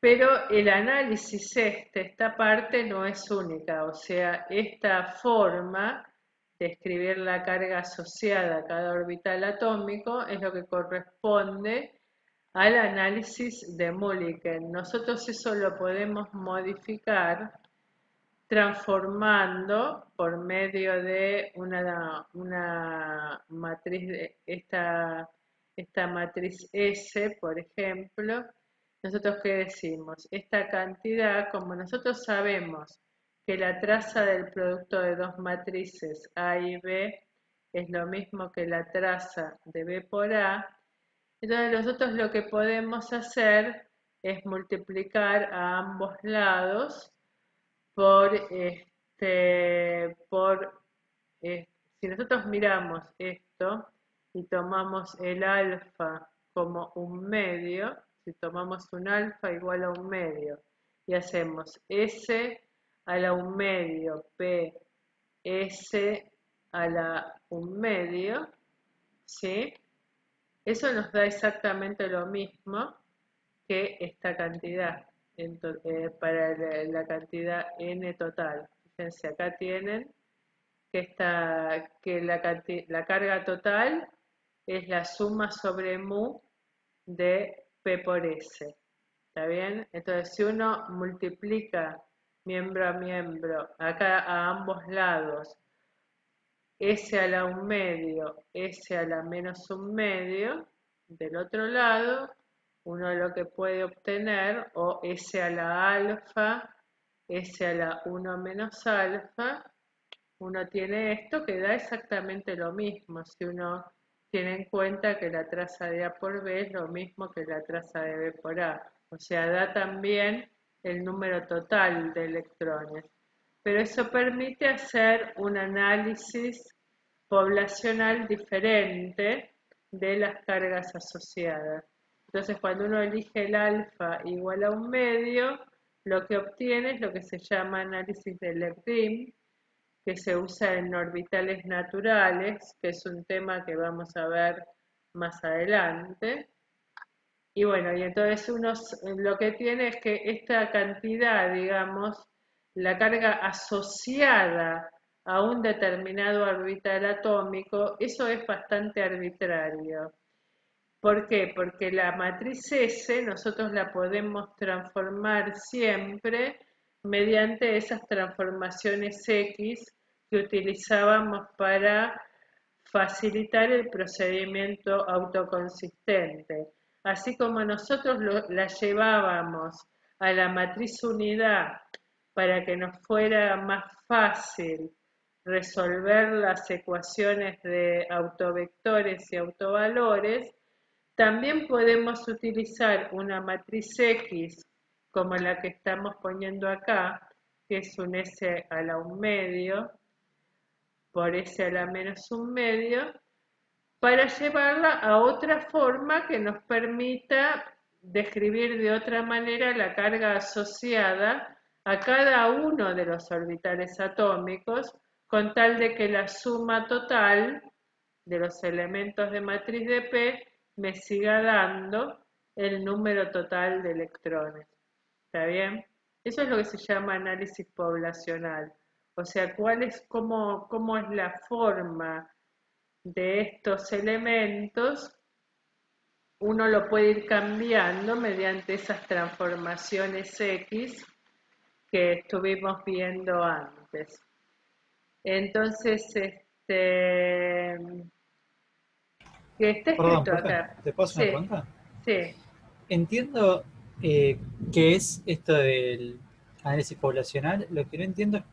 Pero el análisis esta parte no es única, o sea, esta forma de escribir la carga asociada a cada orbital atómico es lo que corresponde al análisis de Mulliken. Nosotros eso lo podemos modificar transformando por medio de una matriz, esta matriz S, por ejemplo. Nosotros qué decimos, esta cantidad, como nosotros sabemos que la traza del producto de dos matrices A y B es lo mismo que la traza de B por A, entonces nosotros lo que podemos hacer es multiplicar a ambos lados por si nosotros miramos esto y tomamos el alfa como un medio, si tomamos un alfa igual a un medio y hacemos S a la un medio, P, S a la un medio, ¿sí? Eso nos da exactamente lo mismo que esta cantidad para la cantidad n total. Fíjense, acá tienen que la carga total es la suma sobre mu de P por S. ¿Está bien? Entonces, si uno multiplica miembro a miembro, acá a ambos lados, S a la un medio, S a la menos un medio, del otro lado, uno lo que puede obtener, o S a la alfa, S a la 1 menos alfa, uno tiene esto que da exactamente lo mismo, si uno tiene en cuenta que la traza de A por B es lo mismo que la traza de B por A, o sea, da también el número total de electrones. Pero eso permite hacer un análisis poblacional diferente de las cargas asociadas. Entonces, cuando uno elige el alfa igual a un medio, lo que obtiene es lo que se llama análisis de Legrim, que se usa en orbitales naturales, que es un tema que vamos a ver más adelante. Y bueno, y entonces uno lo que tiene es que esta cantidad, digamos, la carga asociada a un determinado orbital atómico, eso es bastante arbitrario. ¿Por qué? Porque la matriz S nosotros la podemos transformar siempre mediante esas transformaciones X que utilizábamos para facilitar el procedimiento autoconsistente. Así como nosotros la llevábamos a la matriz unidad para que nos fuera más fácil resolver las ecuaciones de autovectores y autovalores, también podemos utilizar una matriz X como la que estamos poniendo acá, que es un S a la un medio por S a la menos un medio, para llevarla a otra forma que nos permita describir de otra manera la carga asociada a cada uno de los orbitales atómicos, con tal de que la suma total de los elementos de matriz de P me siga dando el número total de electrones. ¿Está bien? Eso es lo que se llama análisis poblacional. O sea, cómo es la forma de estos elementos, uno lo puede ir cambiando mediante esas transformaciones X que estuvimos viendo antes. Entonces, que está Perdón, escrito profe, acá. ¿te puedo hacer una Sí, pregunta? sí. Entiendo qué es esto del análisis poblacional. Lo que no entiendo es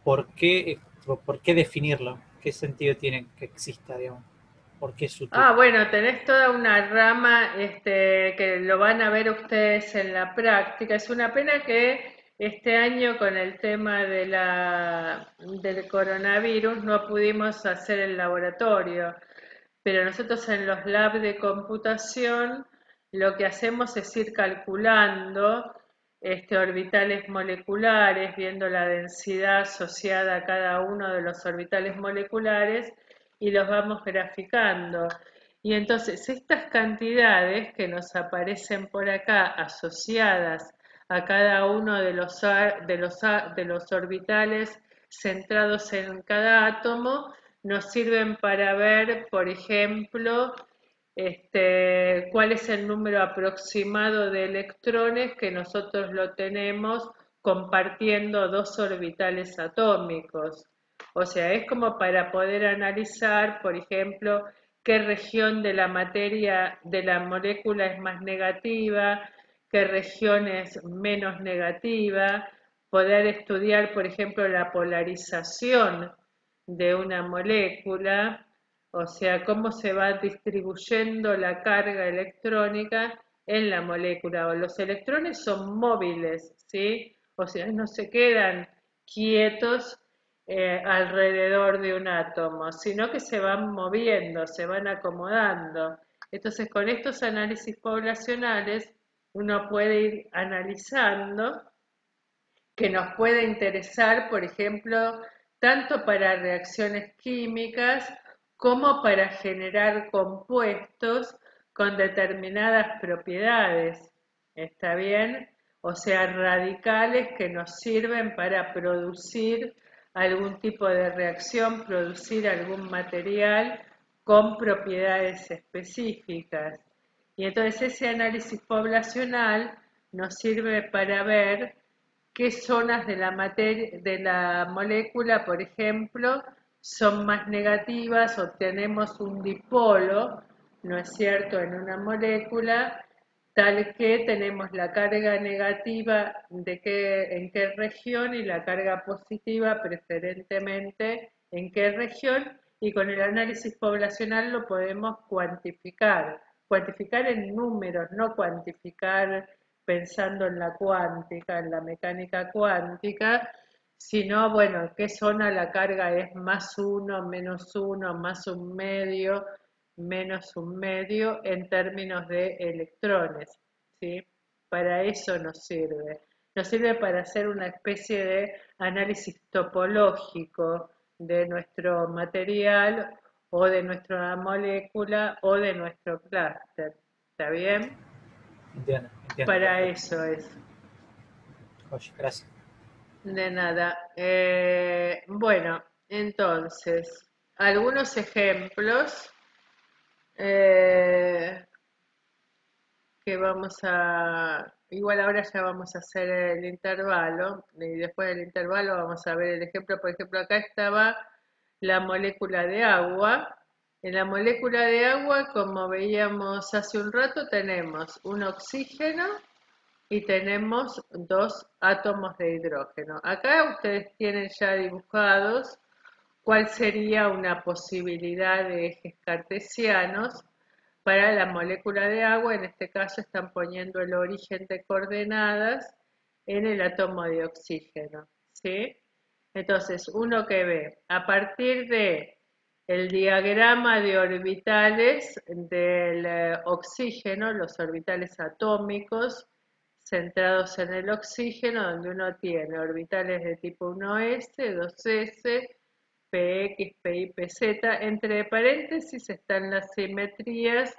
por qué definirlo. ¿Qué sentido tiene que exista, digamos? ¿Por qué es útil? Ah, bueno, tenés toda una rama que lo van a ver ustedes en la práctica. Es una pena que este año con el tema de del coronavirus no pudimos hacer el laboratorio, pero nosotros en los labs de computación lo que hacemos es ir calculando orbitales moleculares, viendo la densidad asociada a cada uno de los orbitales moleculares y los vamos graficando. Y entonces estas cantidades que nos aparecen por acá asociadas a cada uno de de los orbitales centrados en cada átomo nos sirven para ver, por ejemplo, cuál es el número aproximado de electrones que nosotros lo tenemos compartiendo dos orbitales atómicos. O sea, es como para poder analizar, por ejemplo, qué región de la materia de la molécula es más negativa, qué región es menos negativa, poder estudiar, por ejemplo, la polarización de una molécula, o sea, cómo se va distribuyendo la carga electrónica en la molécula. O los electrones son móviles, ¿sí? O sea, no se quedan quietos alrededor de un átomo, sino que se van moviendo, se van acomodando. Entonces, con estos análisis poblacionales, uno puede ir analizando que nos puede interesar, por ejemplo, tanto para reacciones químicas como para generar compuestos con determinadas propiedades. ¿Está bien? O sea, radicales que nos sirven para producir algún tipo de reacción, producir algún material con propiedades específicas. Y entonces ese análisis poblacional nos sirve para ver qué zonas de la materia, de la molécula, por ejemplo, son más negativas o tenemos un dipolo, ¿no es cierto?, en una molécula, tal que tenemos la carga negativa en qué región y la carga positiva preferentemente en qué región, y con el análisis poblacional lo podemos cuantificar en números, no cuantificar pensando en la cuántica, en la mecánica cuántica, sino, bueno, qué zona la carga es más uno, más un medio, menos un medio en términos de electrones, ¿sí? Para eso nos sirve. Nos sirve para hacer una especie de análisis topológico de nuestro material o de nuestra molécula o de nuestro clúster. ¿Está bien? Entiendo, entiendo, Para perfecto. eso es. Oye, gracias. De nada. Bueno, entonces, algunos ejemplos eh, que vamos a... Igual ahora ya vamos a hacer el intervalo y después del intervalo vamos a ver el ejemplo. Por ejemplo, acá estaba la molécula de agua. En la molécula de agua, como veíamos hace un rato, tenemos un oxígeno y tenemos dos átomos de hidrógeno. Acá ustedes tienen ya dibujados cuál sería una posibilidad de ejes cartesianos para la molécula de agua. En este caso están poniendo el origen de coordenadas en el átomo de oxígeno, ¿sí? Entonces, uno que ve a partir de el diagrama de orbitales del oxígeno, los orbitales atómicos centrados en el oxígeno, donde uno tiene orbitales de tipo 1s, 2s, px, py, pz. Entre paréntesis están las simetrías,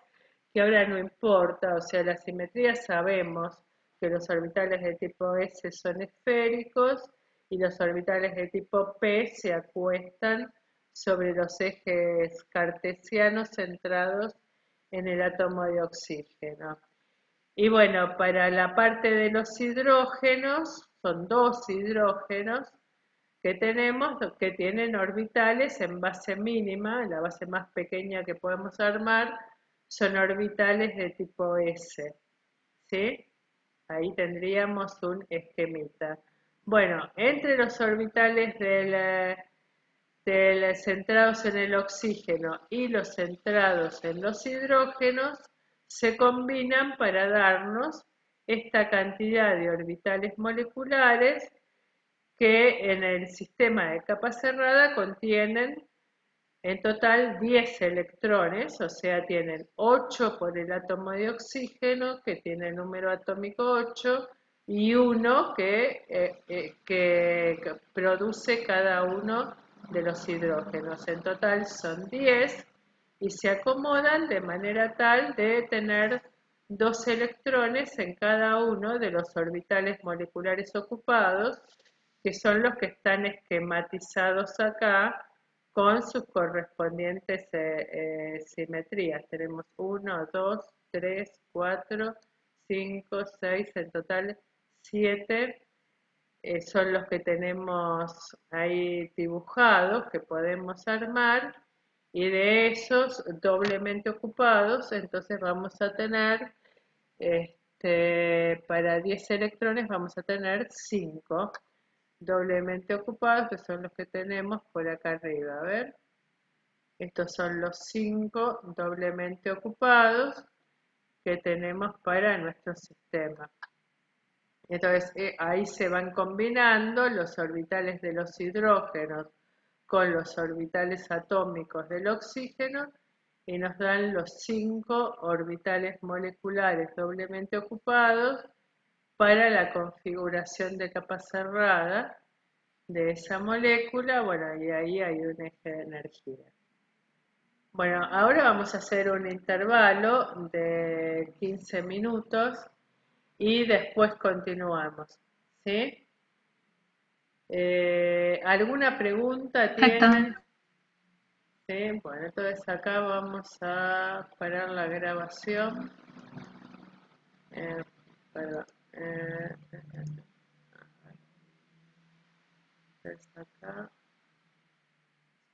que ahora no importa, o sea, las simetrías sabemos que los orbitales de tipo S son esféricos y los orbitales de tipo P se acuestan sobre los ejes cartesianos centrados en el átomo de oxígeno. Y bueno, para la parte de los hidrógenos, son dos hidrógenos, que tenemos, que tienen orbitales en base mínima, la base más pequeña que podemos armar, son orbitales de tipo S, ¿sí? Ahí tendríamos un esquemita. Bueno, entre los orbitales centrados en el oxígeno y los centrados en los hidrógenos se combinan para darnos esta cantidad de orbitales moleculares que en el sistema de capa cerrada contienen en total 10 electrones, o sea, tienen 8 por el átomo de oxígeno, que tiene el número atómico 8, y uno que produce cada uno de los hidrógenos. En total son 10 y se acomodan de manera tal de tener 2 electrones en cada uno de los orbitales moleculares ocupados, que son los que están esquematizados acá con sus correspondientes simetrías. Tenemos 1, 2, 3, 4, 5, 6, en total 7 son los que tenemos ahí dibujados, que podemos armar, y de esos doblemente ocupados, entonces vamos a tener, para 10 electrones vamos a tener 5 doblemente ocupados, que son los que tenemos por acá arriba. A ver, estos son los 5 doblemente ocupados que tenemos para nuestro sistema. Entonces ahí se van combinando los orbitales de los hidrógenos con los orbitales atómicos del oxígeno y nos dan los 5 orbitales moleculares doblemente ocupados para la configuración de capa cerrada de esa molécula. Bueno, y ahí hay un eje de energía. Bueno, ahora vamos a hacer un intervalo de 15 minutos y después continuamos, ¿sí? ¿Alguna pregunta Perfecto. tienen? Sí, bueno, entonces acá vamos a parar la grabación. Perdón. Entonces acá.